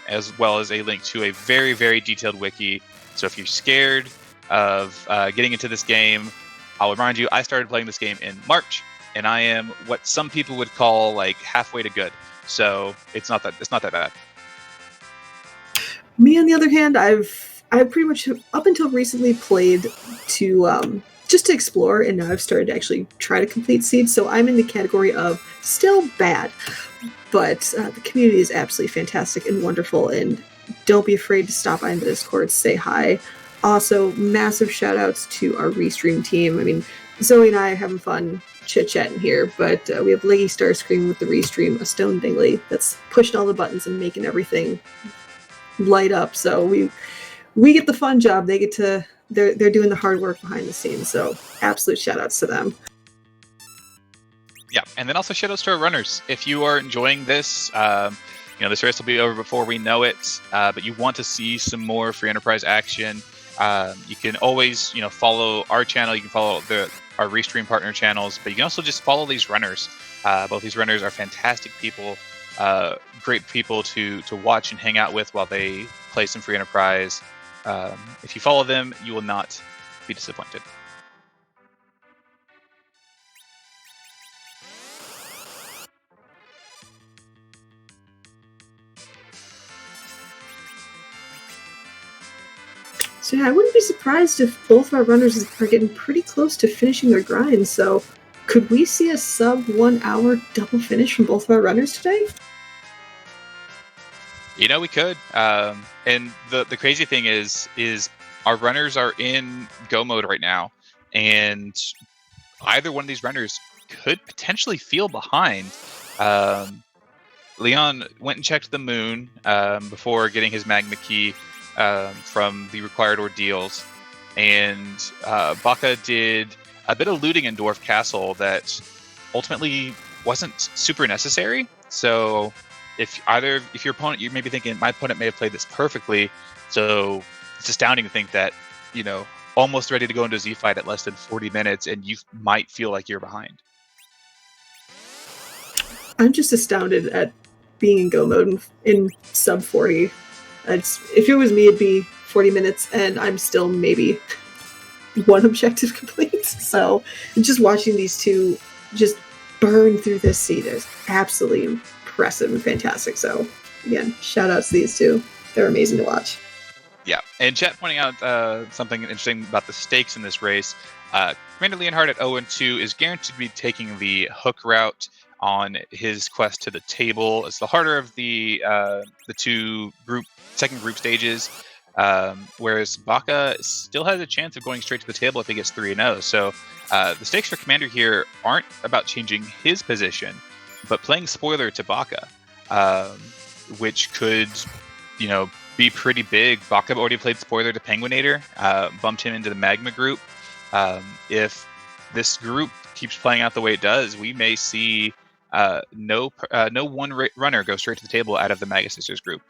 Speaker 1: as well as a link to a very, very detailed wiki. So if you're scared of getting into this game, I'll remind you, I started playing this game in March, and I am what some people would call like halfway to good. So it's not that bad.
Speaker 2: Me, on the other hand, I've pretty much up until recently played to just to explore, and now I've started to actually try to complete seeds. So I'm in the category of still bad, but the community is absolutely fantastic and wonderful. And don't be afraid to stop by in the Discord, say hi. Also, massive shout outs to our Restreamed team. I mean, Zoe and I are having fun chit-chatting here, but we have Leggy Starscream with the Restream, a Stone Dingley that's pushing all the buttons and making everything light up. So we get the fun job. They get to they're doing the hard work behind the scenes. So absolute shout outs to them.
Speaker 1: Yeah, and then also shout outs to our runners. If you are enjoying this, this race will be over before we know it, but you want to see some more free enterprise action, you can always, follow our channel. You can follow our Restream partner channels, but you can also just follow these runners. Both these runners are fantastic people, great people to watch and hang out with while they play some free enterprise. If you follow them, you will not be disappointed.
Speaker 2: So yeah, I wouldn't be surprised if both of our runners are getting pretty close to finishing their grind. So could we see a sub 1 hour double finish from both of our runners today?
Speaker 1: We could. And the crazy thing is our runners are in go mode right now, and either one of these runners could potentially feel behind. Leon went and checked the moon before getting his magma key from the required ordeals, and Baka did a bit of looting in Dwarf Castle that ultimately wasn't super necessary. So if your opponent, you may be thinking, my opponent may have played this perfectly, so it's astounding to think that, almost ready to go into a Z fight at less than 40 minutes, and you might feel like you're behind.
Speaker 2: I'm just astounded at being in go mode in sub 40. If it was me, it'd be 40 minutes, and I'm still maybe one objective complete. So just watching these two just burn through this seed is absolutely impressive and fantastic. So again, shout outs to these two. They're amazing to watch.
Speaker 1: Yeah, and chat pointing out something interesting about the stakes in this race. Commander Leonhart at 0-2 is guaranteed to be taking the hook route on his quest to the table. It's the harder of the two second group stages, whereas Baka still has a chance of going straight to the table if he gets 3-0. So the stakes for Commander here aren't about changing his position, but playing spoiler to Baka, which could, be pretty big. Baka already played spoiler to Penguinator, bumped him into the Magma group. If this group keeps playing out the way it does, we may see no one runner go straight to the table out of the Maga Sisters group.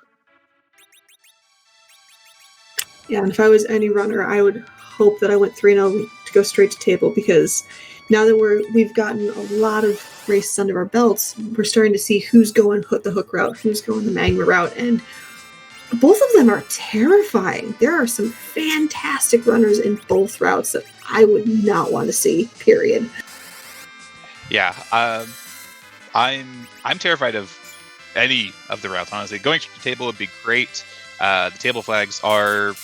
Speaker 2: Yeah, and if I was any runner, I would hope that I went 3-0 to go straight to table, because now that we've gotten a lot of races under our belts, we're starting to see who's going the hook route, who's going the magma route, and both of them are terrifying. There are some fantastic runners in both routes that I would not want to see, period.
Speaker 1: Yeah, I'm terrified of any of the routes, honestly. Going to the table would be great. The table flags are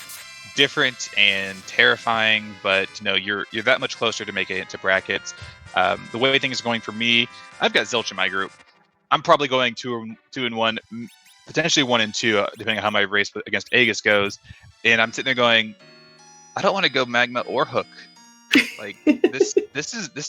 Speaker 1: different and terrifying, but you're that much closer to making it into brackets. The way things are going for me, I've got Zilch in my group. I'm probably going 2-1, potentially 1-2, depending on how my race against Aegis goes. And I'm sitting there going, I don't want to go magma or hook. Like this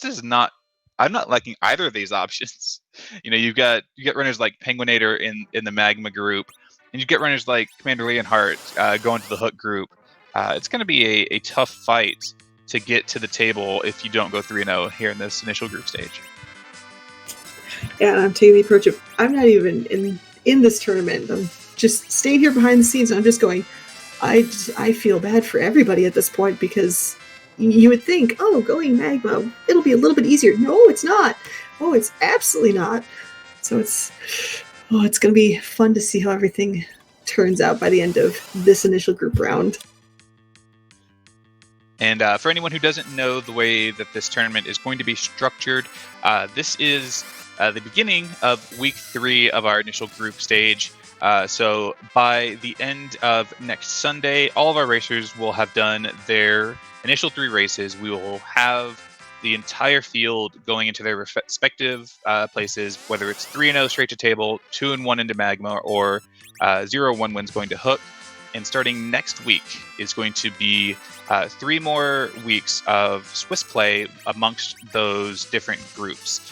Speaker 1: is not. I'm not liking either of these options. You get runners like Penguinator in the magma group, and you get runners like Commander Leonhart going to the hook group. It's going to be a tough fight to get to the table if you don't go 3-0 here in this initial group stage.
Speaker 2: Yeah, and I'm taking the approach of, I'm not even in this tournament. I'm just staying here behind the scenes, and I'm just going, I feel bad for everybody at this point, because you would think, oh, going magma, it'll be a little bit easier. No, it's not. Oh, it's absolutely not. So it's going to be fun to see how everything turns out by the end of this initial group round.
Speaker 1: And for anyone who doesn't know the way that this tournament is going to be structured, this is the beginning of week 3 of our initial group stage. So by the end of next Sunday, all of our racers will have done their initial 3 races. We will have the entire field going into their respective places, whether it's 3-0 straight to table, 2-1 into magma, or 0-1 wins going to hook. And starting next week is going to be 3 more weeks of Swiss play amongst those different groups.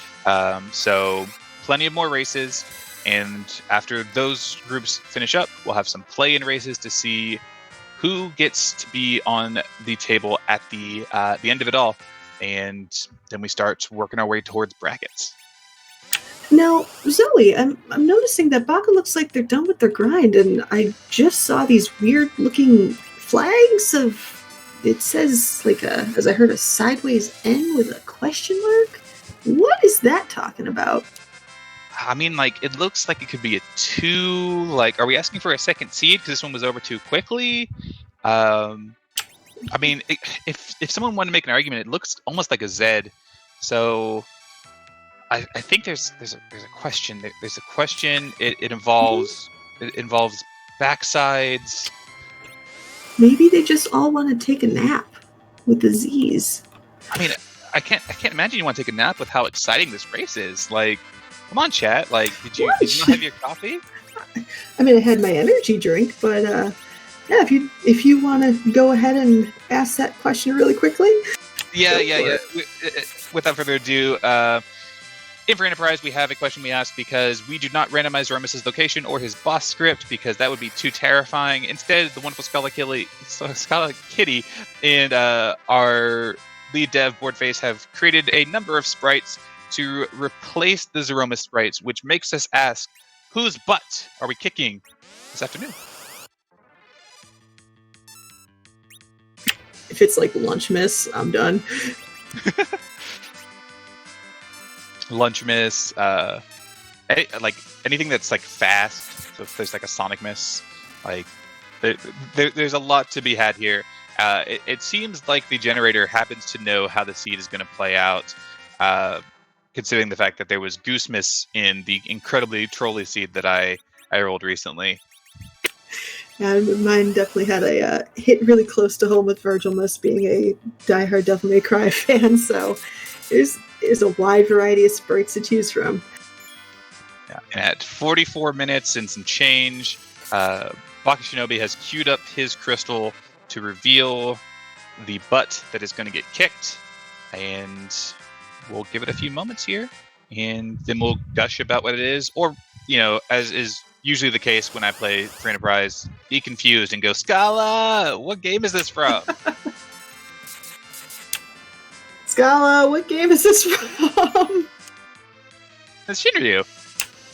Speaker 1: So plenty of more races. And after those groups finish up, we'll have some play-in races to see who gets to be on the table at the end of it all. And then we start working our way towards brackets.
Speaker 2: Now, Zoe, I'm noticing that Baka looks like they're done with their grind, and I just saw these weird-looking flags of. It says as I heard, a sideways N with a question mark. What is that talking about?
Speaker 1: I mean, it looks like it could be a 2. Are we asking for a second seed because this one was over too quickly? I mean, if someone wanted to make an argument, it looks almost like a Z. So I think there's a question. There's a question. It involves backsides.
Speaker 2: Maybe they just all want to take a nap with the Z's.
Speaker 1: I mean, I can't imagine you want to take a nap with how exciting this race is. Come on, chat. Did you not have your coffee?
Speaker 2: I mean, I had my energy drink, but yeah, if you want to go ahead and ask that question really quickly.
Speaker 1: Yeah. Without further ado, in for Enterprise, we have a question we ask because we do not randomize Threemus' location or his boss script because that would be too terrifying. Instead, the wonderful Scala Kitty and our lead dev Boardface have created a number of sprites to replace the Threemus sprites, which makes us ask, whose butt are we kicking this afternoon?
Speaker 2: If it's lunch miss, I'm done.
Speaker 1: Lunch miss, anything that's fast. So if there's a Sonic miss, there's a lot to be had here. It seems like the generator happens to know how the seed is going to play out, considering the fact that there was Goose miss in the incredibly trolly seed that I rolled recently.
Speaker 2: Yeah, mine definitely had a hit really close to home with Virgil Miss being a diehard Devil May Cry fan, so there's a wide variety of sprites to choose from.
Speaker 1: Yeah, and at 44 minutes and some change, Bakashinobi has queued up his crystal to reveal the butt that is going to get kicked, and we'll give it a few moments here, and then we'll gush about what it is, or, as is usually the case when I play for Enterprise, be confused and go, Scala, what game is this from?
Speaker 2: Scala, what game is this from?
Speaker 1: It's Shinryu.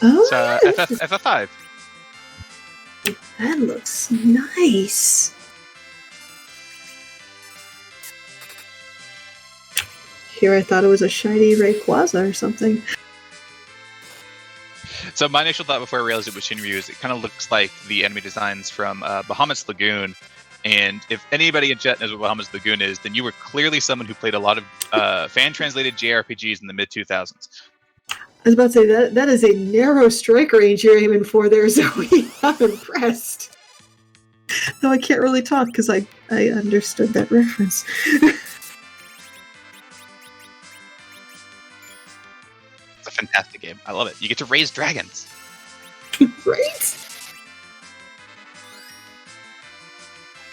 Speaker 2: Oh,
Speaker 1: it's FF5.
Speaker 2: That looks nice. Here I thought it was a shiny Rayquaza or something.
Speaker 1: So my initial thought before I realized it was Shinryu is it kind of looks like the enemy designs from Bahamut's Lagoon. And if anybody in chat knows what Bahamut's Lagoon is, then you were clearly someone who played a lot of fan-translated JRPGs in the mid-2000s.
Speaker 2: I was about to say, that is a narrow strike range you're aiming for there, Zoe. I'm impressed. Though I can't really talk because I understood that reference.
Speaker 1: It's a fantastic game. I love it. You get to raise dragons.
Speaker 2: Right?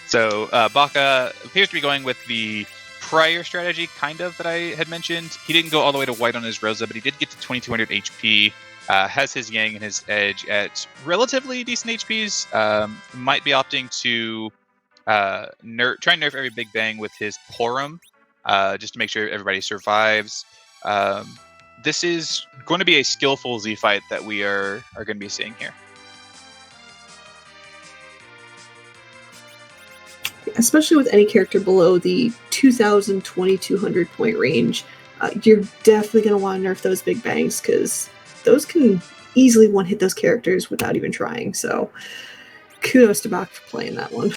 Speaker 1: So Baka appears to be going with the prior strategy, kind of, that I had mentioned. He didn't go all the way to white on his Rosa, but he did get to 2200 HP. Has his Yang and his Edge at relatively decent HPs. Might be opting to try and nerf every Big Bang with his Porum, just to make sure everybody survives. This is going to be a skillful Z fight that we are going to be seeing here.
Speaker 2: Especially with any character below the 2,200 point range, you're definitely going to want to nerf those Big Bangs because those can easily one-hit those characters without even trying. So kudos to Bach for playing that one.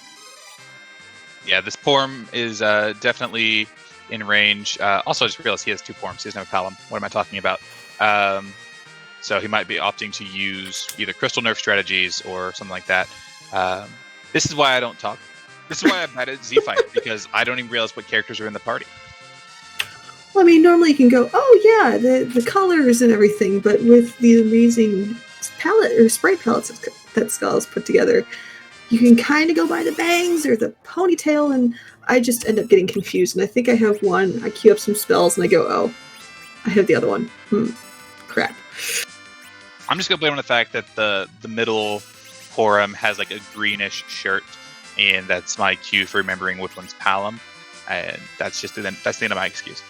Speaker 1: Yeah, this Porum is definitely in range. Also, I just realized he has two Porums. He doesn't have a Palom. What am I talking about? So he might be opting to use either crystal nerf strategies or something like that. This is why I don't talk. This is why I'm bad at Z-Fight, because I don't even realize what characters are in the party.
Speaker 2: Well, I mean, normally you can go, oh yeah, the colors and everything, but with the amazing palette or sprite palettes that Skull's put together, you can kind of go by the bangs or the ponytail, and I just end up getting confused. And I think I have one, I queue up some spells, and I go, oh, I have the other one. Crap.
Speaker 1: I'm just going to blame on the fact that the middle Porum has like a greenish shirt, and that's my cue for remembering which one's Palom, and that's the end of my excuse.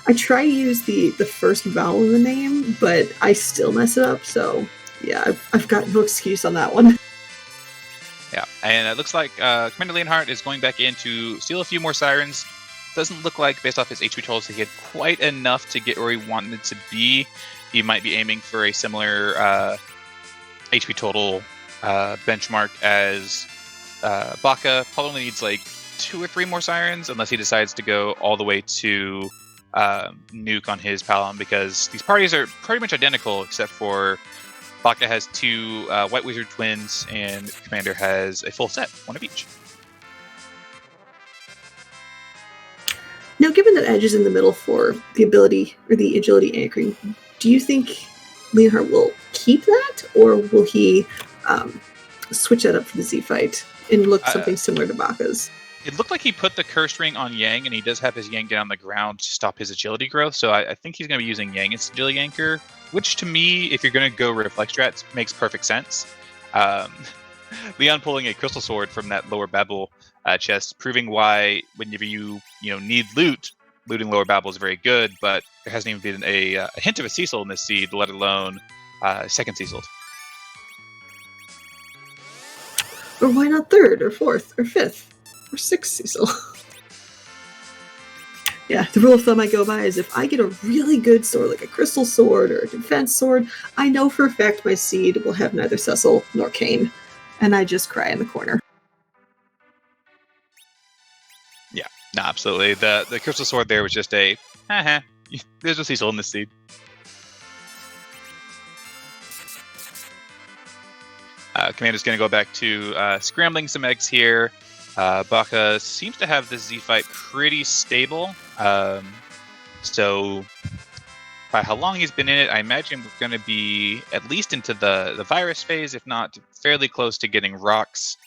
Speaker 2: I try to use the first vowel in the name, but I still mess it up. So yeah, I've got no excuse on that one.
Speaker 1: Yeah, and it looks like Commander Leonhart is going back in to steal a few more sirens. Doesn't look like, based off his HP totals, he had quite enough to get where he wanted to be. He might be aiming for a similar HP total benchmark as Baka. Probably only needs like 2 or 3 more sirens, unless he decides to go all the way to nuke on his Palom, because these parties are pretty much identical, except for Baka has 2 White Wizard twins, and Commander has a full set, 1 of each.
Speaker 2: Now, given that Edge is in the middle for the ability or the agility anchoring, do you think Leonhart will keep that, or will he switch that up for the Z fight and look something similar to Baka's?
Speaker 1: It looked like he put the Curse Ring on Yang, and he does have his Yang down on the ground to stop his agility growth, so I think he's going to be using Yang as agility anchor, which to me, if you're going to go Reflex strats, makes perfect sense. Leon pulling a Crystal Sword from that Lower Babel chest, proving why whenever you need loot, looting Lower Babel is very good, but there hasn't even been a hint of a Cecil in this seed, let alone second Cecil.
Speaker 2: Or why not 3rd, or 4th, or 5th, or 6th Cecil? Yeah, the rule of thumb I go by is if I get a really good sword, like a Crystal Sword or a Defense Sword, I know for a fact my seed will have neither Cecil nor Kane, and I just cry in the corner.
Speaker 1: Yeah, no, absolutely. The Crystal Sword there was just a, there's no Cecil in this seed. Commander's going to go back to scrambling some eggs here. Baka seems to have the Z fight pretty stable. So by how long he's been in it, I imagine we're going to be at least into the virus phase, if not fairly close to getting rocks.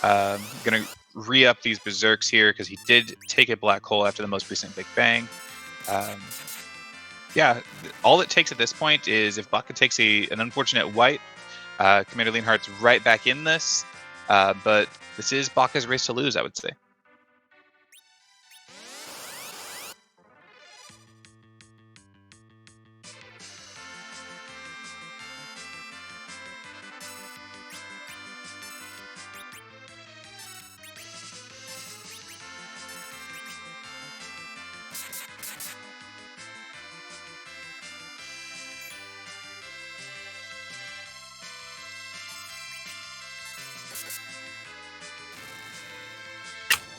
Speaker 1: Going to re-up these berserks here because he did take a black hole after the most recent Big Bang. Yeah, all it takes at this point is if Baka takes an unfortunate wipe, Commander Leonhart's right back in this, but this is Baka's race to lose, I would say.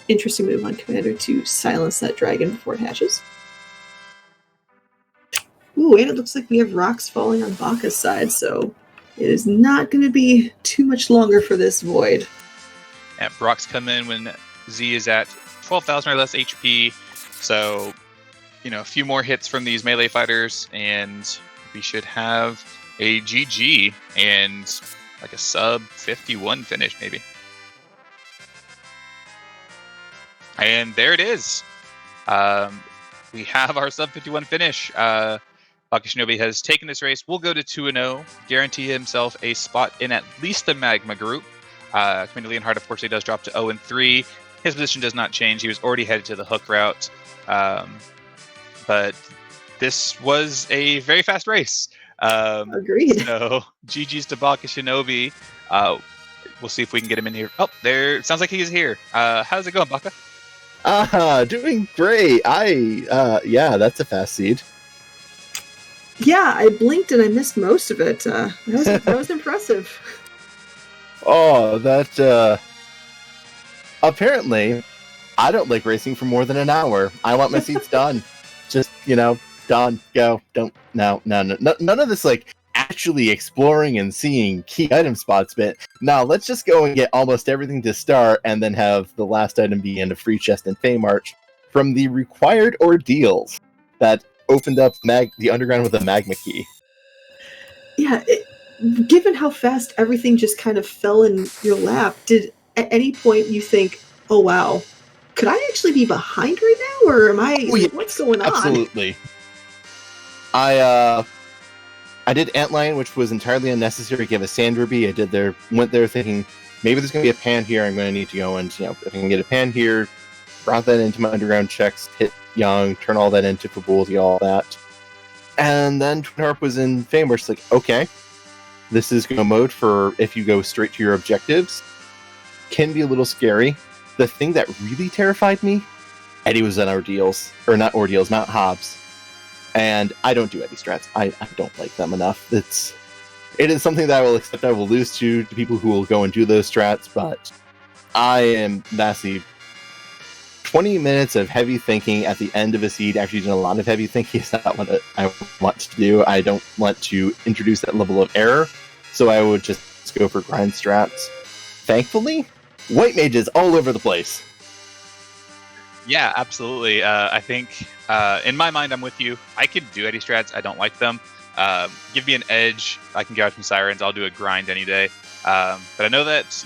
Speaker 2: Interesting move on Commander to silence that dragon before it hatches. Ooh, and it looks like we have rocks falling on Baka's side, so it is not going to be too much longer for this void.
Speaker 1: Yeah, rocks come in when Z is at 12,000 or less HP, so a few more hits from these melee fighters, and we should have a GG and like a sub 51 finish, maybe. And there it is. We have our sub 51 finish. Bakashinobi has taken this race. We'll go to 2-0, guarantee himself a spot in at least the Magma group. Commander Leonhart, unfortunately, does drop to 0-3. His position does not change. He was already headed to the hook route. But this was a very fast race.
Speaker 2: Agreed.
Speaker 1: So, GG's to Bakashinobi. We'll see if we can get him in here. Oh, there. Sounds like he's here. How's it going, Baka?
Speaker 3: Doing great. Yeah, that's a fast seed.
Speaker 2: Yeah, I blinked and I missed most of it. That was impressive.
Speaker 3: Oh, that, apparently, I don't like racing for more than an hour. I want my seats done. Just, done, go, don't, no, none of this, actually exploring and seeing key item spots, but now let's just go and get almost everything to start, and then have the last item be in a free chest and Fey March from the required ordeals that opened up the underground with a magma key.
Speaker 2: Yeah, given how fast everything just kind of fell in your lap, did at any point you think, oh wow, could I actually be behind right now, or am I, what's going on?
Speaker 3: Absolutely. I did Antlion, which was entirely unnecessary. Give a Sand Ruby. Went there thinking maybe there's going to be a pan here. I'm going to need to go and, if I can get a pan here, brought that into my underground checks, hit Young, turn all that into Fabulity, all that. And then Twin Harp was in Fame, where it's like, okay, this is go mode for if you go straight to your objectives. Can be a little scary. The thing that really terrified me, Eddie was on ordeals, or not ordeals, not Hobbs. And I don't do Eddie strats. I don't like them enough. It is something that I will accept I will lose to people who will go and do those strats, but I am massive. 20 minutes of heavy thinking at the end of a seed, actually doing a lot of heavy thinking, is not what I want to do. I don't want to introduce that level of error, so I would just go for grind strats. Thankfully, white mages all over the place.
Speaker 1: Yeah, absolutely. I think, in my mind, I'm with you. I could do Eddie strats. I don't like them. Give me an edge. I can get out some sirens. I'll do a grind any day. But I know that,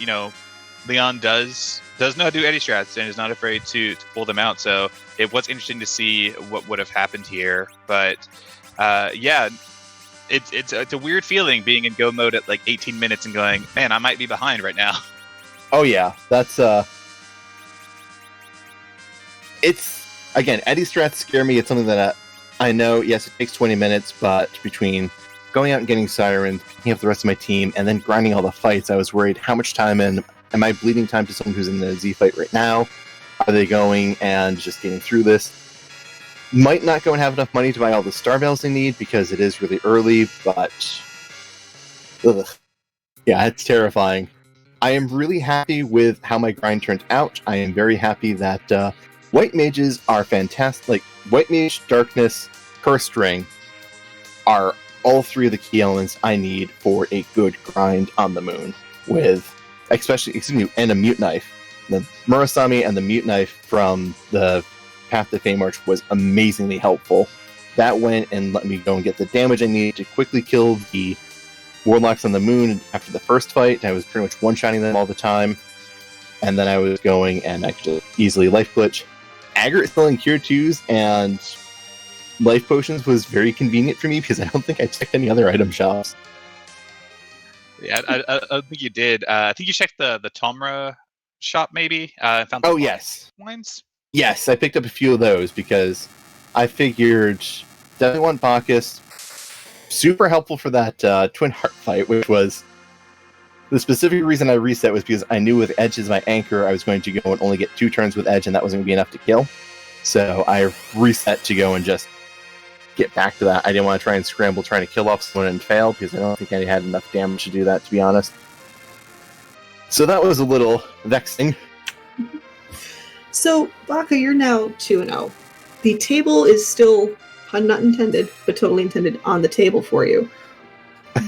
Speaker 1: Leon does know how to do Eddie strats and is not afraid to pull them out. So it was interesting to see what would have happened here. But yeah, it's a weird feeling being in go mode at like 18 minutes and going, man, I might be behind right now.
Speaker 3: Oh yeah, that's it's, again, Eddie strats scare me. It's something that I know, yes, it takes 20 minutes, but between going out and getting sirens, picking up the rest of my team, and then grinding all the fights, I was worried how much time am I bleeding time to someone who's in the Z fight right now? Are they going and just getting through this? Might not go and have enough money to buy all the star bells they need because it is really early, but ugh. Yeah, it's terrifying. I am really happy with how my grind turned out. I am very happy that white mages are fantastic. Like, White Mage, Darkness, Curse Ring are all three of the key elements I need for a good grind on the moon. With, and a Mute Knife. The Murasami and the Mute Knife from the Path to Fame March was amazingly helpful. That went and let me go and get the damage I needed to quickly kill the Warlocks on the moon after the first fight. I was pretty much one-shotting them all the time. And then I was going and actually easily life glitch. Aggregate selling Cure 2s and life potions was very convenient for me because I don't think I checked any other item shops.
Speaker 1: Yeah, I don't think you did. I think you checked the Tomra shop, maybe. Found
Speaker 3: Yes.
Speaker 1: Wines?
Speaker 3: Yes, I picked up a few of those because I figured definitely want Bacchus. Super helpful for that Twin Heart fight, which was the specific reason I reset was because I knew with Edge as my anchor, I was going to go and only get 2 turns with Edge, and that wasn't going to be enough to kill. So I reset to go and just get back to that. I didn't want to try and scramble trying to kill off someone and fail, because I don't think I had enough damage to do that, to be honest. So that was a little vexing.
Speaker 2: So, Baka, you're now 2-0. The table is still, pun not intended, but totally intended, on the table for you.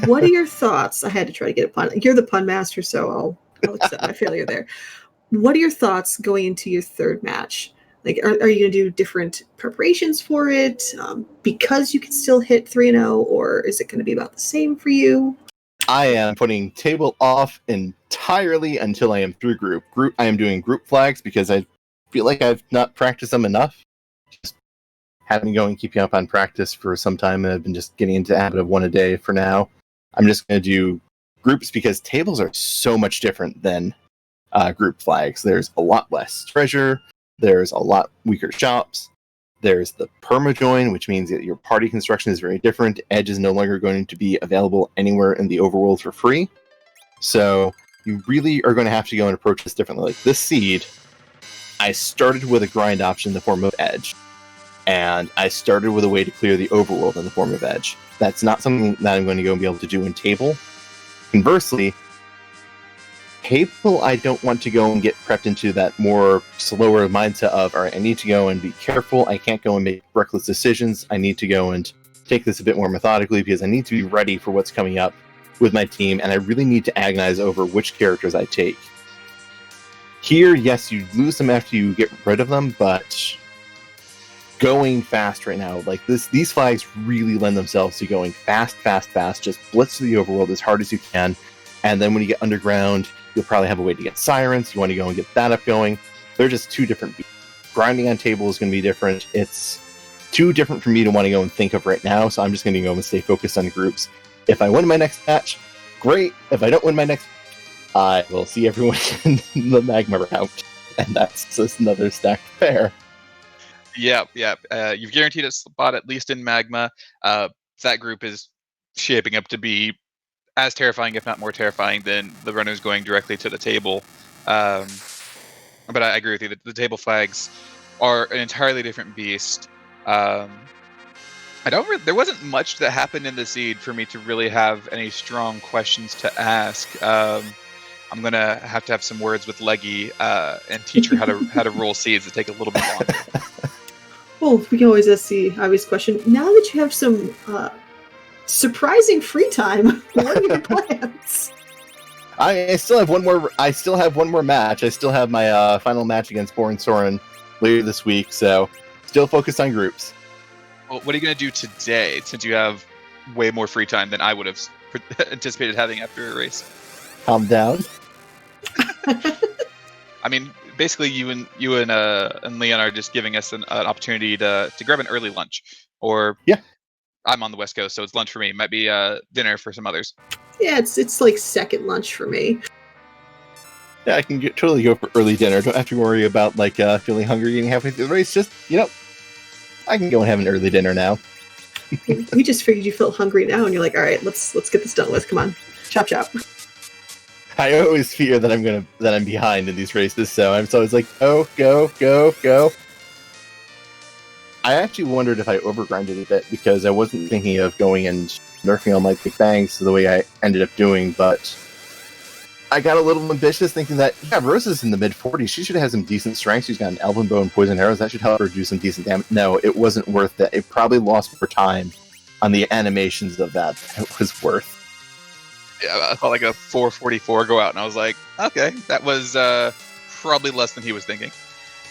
Speaker 2: What are your thoughts? I had to try to get a pun. You're the pun master, so I'll accept my failure there. What are your thoughts going into your third match? Like, are you going to do different preparations for it because you can still hit 3-0, or is it going to be about the same for you?
Speaker 3: I am putting table off entirely until I am through group. I am doing group flags because I feel like I've not practiced them enough. Just having to go and keeping up on practice for some time, and I've been just getting into the habit of one a day for now. I'm just going to do groups because tables are so much different than group flags. There's a lot less treasure. There's a lot weaker shops. There's the permajoin, which means that your party construction is very different. Edge is no longer going to be available anywhere in the overworld for free. So you really are going to have to go and approach this differently. Like this seed, I started with a grind option in the form of Edge. And I started with a way to clear the overworld in the form of Edge. That's not something that I'm going to go and be able to do in table. Conversely, table, I don't want to go and get prepped into that more slower mindset of, all right, I need to go and be careful. I can't go and make reckless decisions. I need to go and take this a bit more methodically because I need to be ready for what's coming up with my team, and I really need to agonize over which characters I take. Here, yes, you lose them after you get rid of them, but going fast right now, like these flags really lend themselves to going fast, just blitz through the overworld as hard as you can, and then when you get underground, you'll probably have a way to get sirens. You want to go and get that up going. They're just two different beats. Grinding on table is going to be different. It's too different for me to want to go and think of right now, so I'm just going to go and stay focused on groups. If I win my next match, great. If I don't win my next, I will see everyone in the magma route. and that's just another stacked pair.
Speaker 1: Yep. You've guaranteed a spot at least in Magma. That group is shaping up to be as terrifying, if not more terrifying, than the runners going directly to the table. But I agree with you. The table flags are an entirely different beast. There wasn't much that happened in the seed for me to really have any strong questions to ask. I'm gonna have to have some words with Leggy and teach her how to roll seeds that take a little bit longer.
Speaker 2: Well, we can always ask the obvious question. Now that you have some surprising free time, what are your plans?
Speaker 3: I still have one more. I still have one more match. I still have my final match against Born Soren later this week. So, still focused on groups.
Speaker 1: Well, what are you gonna do today, since you have way more free time than I would have anticipated having after a race?
Speaker 3: Calm down.
Speaker 1: I mean, basically, you and Leon are just giving us an opportunity to grab an early lunch, or
Speaker 3: yeah.
Speaker 1: I'm on the West Coast, so it's lunch for me. Might be dinner for some others.
Speaker 2: Yeah, it's like second lunch for me.
Speaker 3: Yeah, I can totally go for early dinner. Don't have to worry about feeling hungry getting halfway through the race. Just I can go and have an early dinner now.
Speaker 2: We just figured you felt hungry now, and you're like, all right, let's get this done with. Come on, chop chop.
Speaker 3: I always fear that I'm behind in these races, so I'm always like, oh, go. I actually wondered if I overgrinded a bit because I wasn't thinking of going and nerfing all my big bangs the way I ended up doing, but I got a little ambitious thinking that, Rosa's in the mid-40s. She should have some decent strength. She's got an elbow bow and poison arrows. That should help her do some decent damage. No, it wasn't worth it. It probably lost more time on the animations of that than it was worth.
Speaker 1: Yeah, I felt like a 444 go out, and I was like, okay, that was probably less than he was thinking.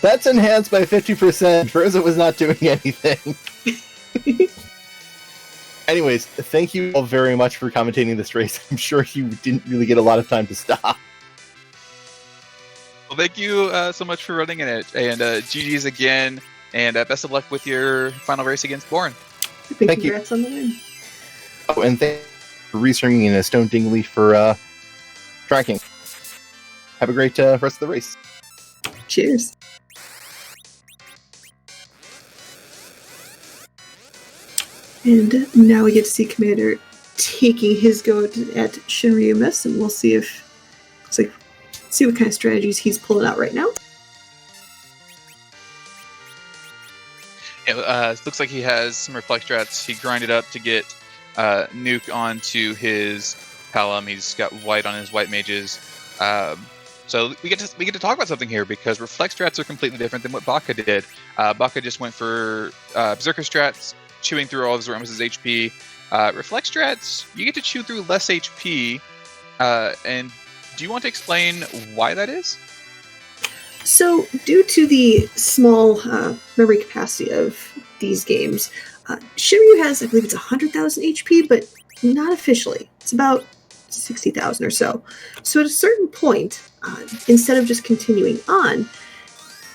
Speaker 3: That's enhanced by 50%. Rosa was not doing anything. Anyways, thank you all very much for commentating this race. I'm sure you didn't really get a lot of time to stop.
Speaker 1: Well, thank you so much for running in it, and GG's again, and best of luck with your final race against Born.
Speaker 2: Thank you. Congrats on the win.
Speaker 3: Oh, and thank you for Restreaming and Stone Dingley for tracking. Have a great rest of the race.
Speaker 2: Cheers. And now we get to see Commander taking his go at Shinryu, and we'll see see what kind of strategies he's pulling out right now.
Speaker 1: Yeah, it looks like he has some reflect strats. He grinded up to get Nuke onto his Palom. He's got white on his white mages. So we get to talk about something here, because reflect strats are completely different than what Baka did. Baka just went for Berserker strats, chewing through all of Threemus' HP. Reflect strats, you get to chew through less HP. And do you want to explain why that is?
Speaker 2: So, due to the small memory capacity of these games, Shinryu has, I believe it's 100,000 HP, but not officially. It's about 60,000 or so. So at a certain point, instead of just continuing on,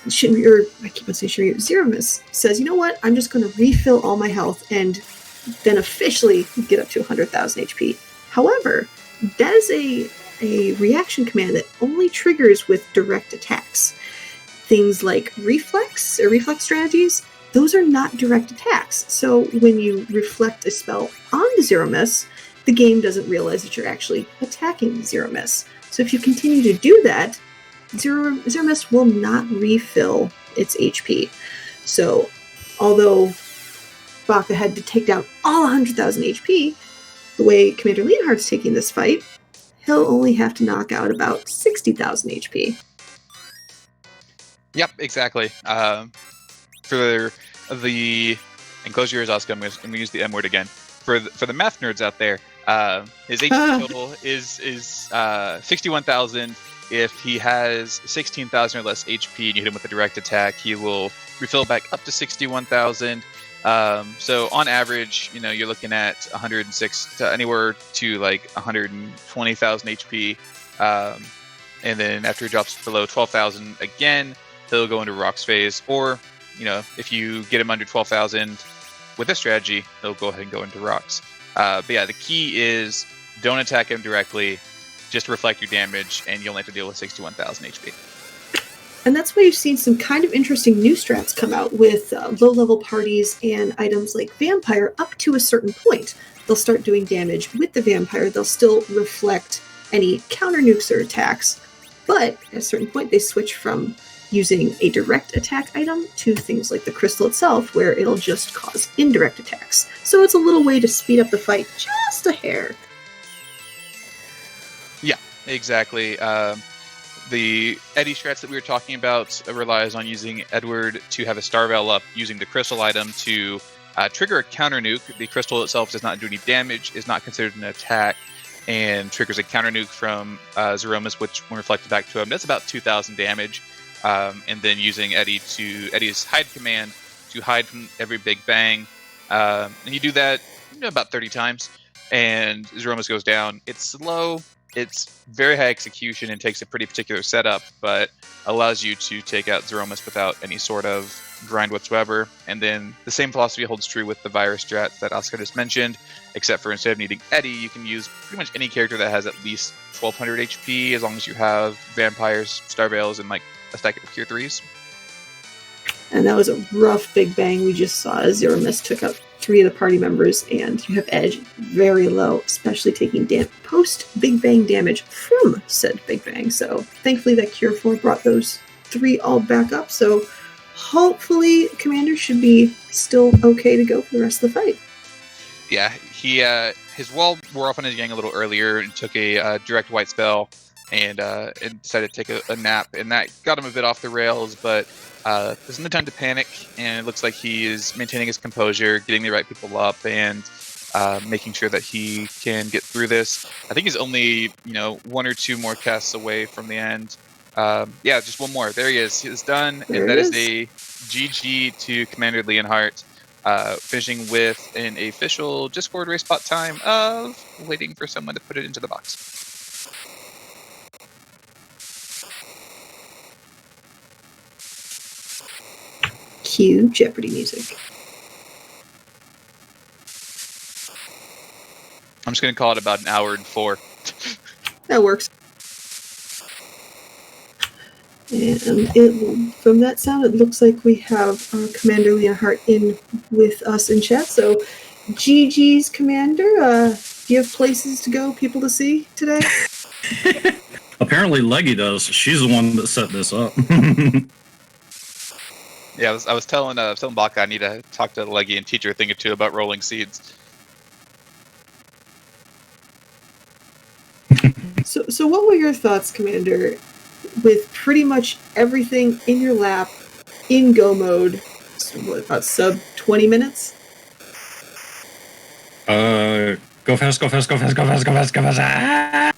Speaker 2: ZoeVermilion says, you know what, I'm just going to refill all my health and then officially get up to 100,000 HP. However, that is a reaction command that only triggers with direct attacks. Things like reflex or reflex strategies, those are not direct attacks. So when you reflect a spell onto ZoeVermilion, the game doesn't realize that you're actually attacking ZoeVermilion. So if you continue to do that, ZoeVermilion will not refill its HP. So although Baka had to take down all 100,000 HP, the way Commander Leonhart's taking this fight, he'll only have to knock out about 60,000 HP.
Speaker 1: Yep, exactly. For the, and close your ears, Asuka, I'm going to use the M word again. For the math nerds out there, his HP total is 61,000. If he has 16,000 or less HP and you hit him with a direct attack, he will refill back up to 61,000. So on average, you're looking at 106 to anywhere to like 120,000 HP. And then after he drops below 12,000 again, he'll go into Rocks phase. Or, if you get him under 12,000 with this strategy, he'll go ahead and go into Rocks. But yeah, the key is don't attack him directly. Just reflect your damage, and you'll only have to deal with 61,000 HP.
Speaker 2: And that's why you've seen some kind of interesting new strats come out with low-level parties and items like Vampire up to a certain point. They'll start doing damage with the Vampire. They'll still reflect any counter nukes or attacks, but at a certain point they switch from using a direct attack item to things like the crystal itself, where it'll just cause indirect attacks. So it's a little way to speed up the fight just a hair.
Speaker 1: Yeah, exactly. The Eddie strats that we were talking about relies on using Edward to have a Star Veil up, using the crystal item to trigger a counter nuke. The crystal itself does not do any damage, is not considered an attack, and triggers a counter nuke from Zeromus, which, when reflected back to him, does about 2,000 damage. And then using Eddie's hide command to hide from every big bang. And you do that about 30 times, and Zeromus goes down. It's slow. It's very high execution and takes a pretty particular setup, but allows you to take out Zeromus without any sort of grind whatsoever. And then the same philosophy holds true with the virus strats that Asuka just mentioned, except for instead of needing Eddie, you can use pretty much any character that has at least 1200 HP, as long as you have vampires, Star Veils, and like a stack of Cure 3s.
Speaker 2: And that was a rough big bang we just saw as Zeromus took out 3 of the party members, and you have Edge very low, especially taking post Big Bang damage from said Big Bang. So thankfully that Cure 4 brought those 3 all back up, so hopefully Commander should be still okay to go for the rest of the fight.
Speaker 1: Yeah, his wall wore off on his gang a little earlier and took a direct white spell and decided to take a nap, and that got him a bit off the rails, but there's no time to panic, and it looks like he is maintaining his composure, getting the right people up, and making sure that he can get through this. I think he's only 1 or 2 more casts away from the end. Yeah, just 1 more. There he is. He's done, and that is a GG to Commander Leonhart, finishing with an official Discord race spot time of waiting for someone to put it into the box.
Speaker 2: Cue Jeopardy music.
Speaker 1: I'm just going to call it about 1 hour and 4.
Speaker 2: That works. And from that sound, it looks like we have Commander Leonhart in with us in chat. So, GG's Commander, do you have places to go, people to see today?
Speaker 4: Apparently Leggy does. She's the one that set this up.
Speaker 1: Yeah, I was telling Baka I need to talk to Leggy and teach her a thing or two about rolling seeds.
Speaker 2: So what were your thoughts, Commander, with pretty much everything in your lap, in go mode, about sub 20 minutes?
Speaker 4: Go fast, go fast, go fast, go fast, go fast, go fast.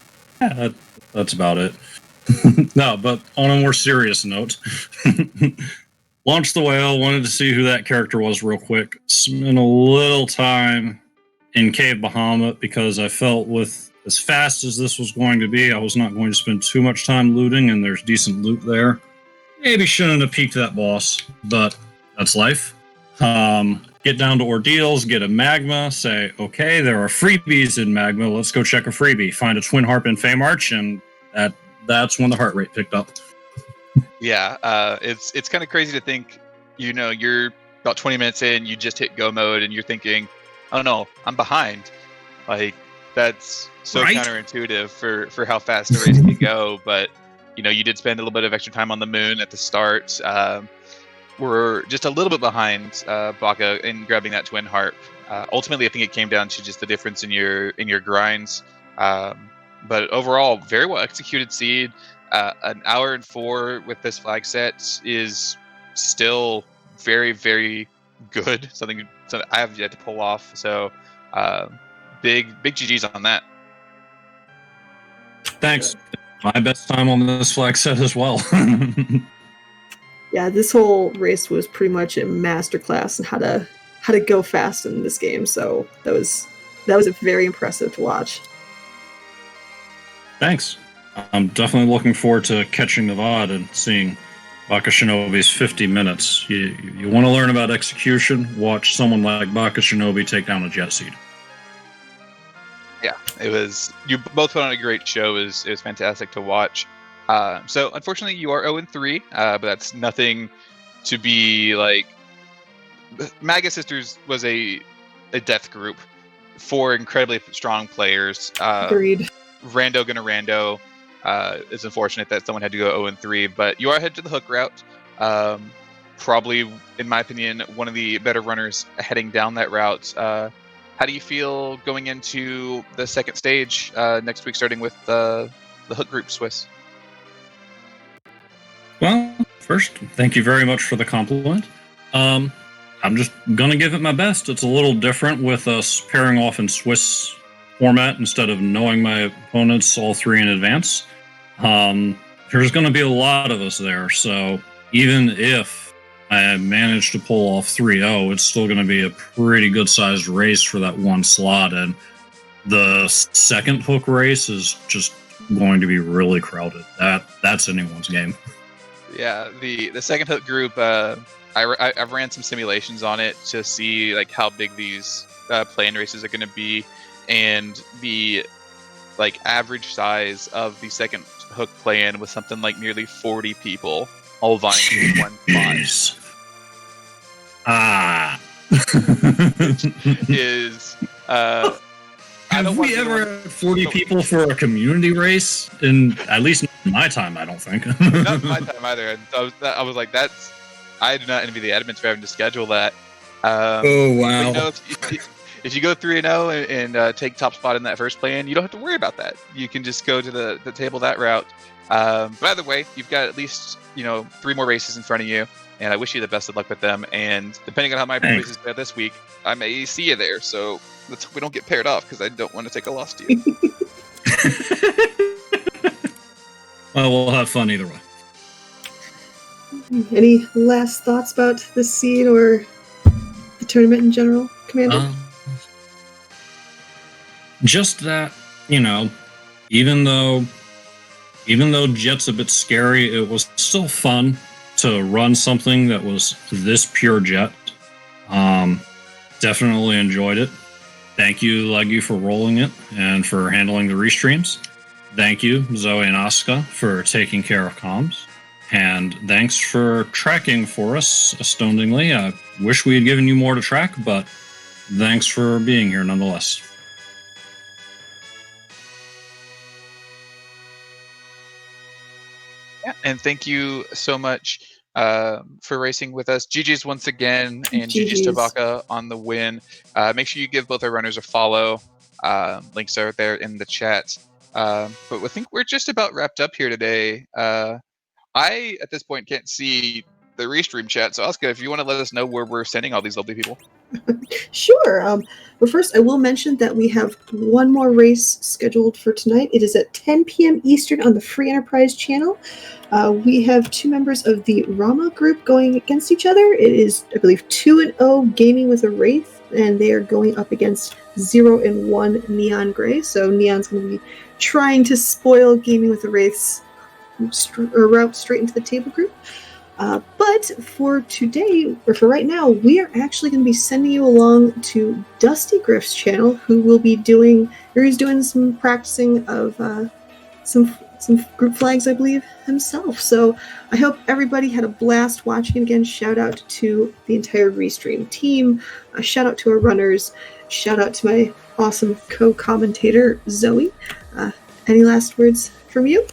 Speaker 4: That's about it. No, but on a more serious note, launched the whale, wanted to see who that character was real quick. Spent a little time in Cave Bahamut because I felt with as fast as this was going to be, I was not going to spend too much time looting, and there's decent loot there. Maybe shouldn't have peeked that boss, but that's life. Get down to Ordeals, get a Magma, say, okay, there are freebies in Magma, let's go check a freebie. Find a Twin Harp in Feymarch, and that's when the heart rate picked up.
Speaker 1: Yeah, it's kind of crazy to think, you're about 20 minutes in, you just hit go mode, and you're thinking, oh no, I'm behind. Like, that's so
Speaker 4: right?
Speaker 1: Counterintuitive for how fast the race can go, but you did spend a little bit of extra time on the moon at the start. We're just a little bit behind Baka in grabbing that Twin Harp. Ultimately, I think it came down to just the difference in your grinds. But overall, very well executed seed. 1 hour and 4 with this flag set is still very, very good. Something I have yet to pull off. So big GG's on that.
Speaker 4: Thanks. My best time on this flag set as well.
Speaker 2: Yeah, this whole race was pretty much a masterclass in how to go fast in this game. So that was very impressive to watch.
Speaker 4: Thanks. I'm definitely looking forward to catching the VOD and seeing Bakashinobi's 50 minutes. You want to learn about execution? Watch someone like Bakashinobi take down a jet seed.
Speaker 1: Yeah, you both put on a great show. It was fantastic to watch. So unfortunately, you are 0-3, but that's nothing to be like. Maga Sisters was a death group, 4 incredibly strong players.
Speaker 2: Agreed.
Speaker 1: Rando gonna rando. It's unfortunate that someone had to go 0-3, but you are headed to the hook route. Probably, in my opinion, one of the better runners heading down that route. How do you feel going into the second stage next week, starting with the hook group, Swiss?
Speaker 4: Well, first, thank you very much for the compliment. I'm just gonna give it my best. It's a little different with us pairing off in Swiss format instead of knowing my opponents all 3 in advance. There's gonna be a lot of us there, so even if I manage to pull off 3-0, it's still gonna be a pretty good-sized race for that one slot, and the second hook race is just going to be really crowded. That's anyone's game.
Speaker 1: Yeah, the second hook group. I've ran some simulations on it to see like how big these play-in races are going to be, and the like average size of the second hook play-in was something like nearly 40 people all vying for one spot. Is
Speaker 4: have we ever had 40 people for a community race? In at least in my time, I don't think.
Speaker 1: Not in my time either. I was like, that's. I do not envy the admins for having to schedule that.
Speaker 4: Oh wow!
Speaker 1: You know, if you go 3-0 and take top spot in that first play-in, you don't have to worry about that. You can just go to the table that route. By the way, you've got at least 3 more races in front of you, and I wish you the best of luck with them. And depending on how my races go this week, I may see you there. So let's hope we don't get paired off because I don't want to take a loss to you.
Speaker 4: Well, we'll have fun either way.
Speaker 2: Any last thoughts about this seed or the tournament in general, Commander?
Speaker 4: Just that, even though Jet's a bit scary, it was still fun to run something that was this pure Jet. Definitely enjoyed it. Thank you, Leggy, for rolling it and for handling the restreams. Thank you, Zoe and Asuka, for taking care of comms. And thanks for tracking for us, astoundingly. I wish we had given you more to track, but thanks for being here nonetheless.
Speaker 1: Yeah, and thank you so much for racing with us. GG's once again, and GG's to Baka on the win. Make sure you give both our runners a follow. Links are there in the chat. But I think we're just about wrapped up here today. I, at this point, can't see the Restream chat. So, Asuka, if you want to let us know where we're sending all these lovely people.
Speaker 2: Sure. But first, I will mention that we have one more race scheduled for tonight. It is at 10 p.m. Eastern on the Free Enterprise channel. We have 2 members of the Rama group going against each other. It is, I believe, 2-0 Gaming with a Wraith, and they are going up against 0-1 Neon Gray. So Neon's going to be trying to spoil Gaming with a Wraith's route straight into the table group. But for today, or for right now, we are actually going to be sending you along to Dusty Griff's channel, who will be doing some practicing of some group flags, I believe, himself. So I hope everybody had a blast watching. Again, shout out to the entire Restream team. Shout out to our runners. Shout out to my awesome co-commentator, Zoe. Any last words from you?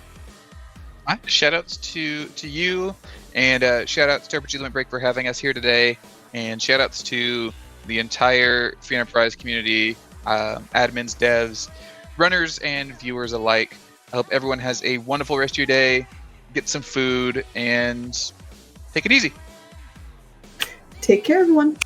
Speaker 1: Shout outs to you, and shout outs to Limit Break for having us here today, and shout outs to the entire Free Enterprise community, admins, devs, runners, and viewers alike. I hope everyone has a wonderful rest of your day, get some food, and take it easy.
Speaker 2: Take care, everyone.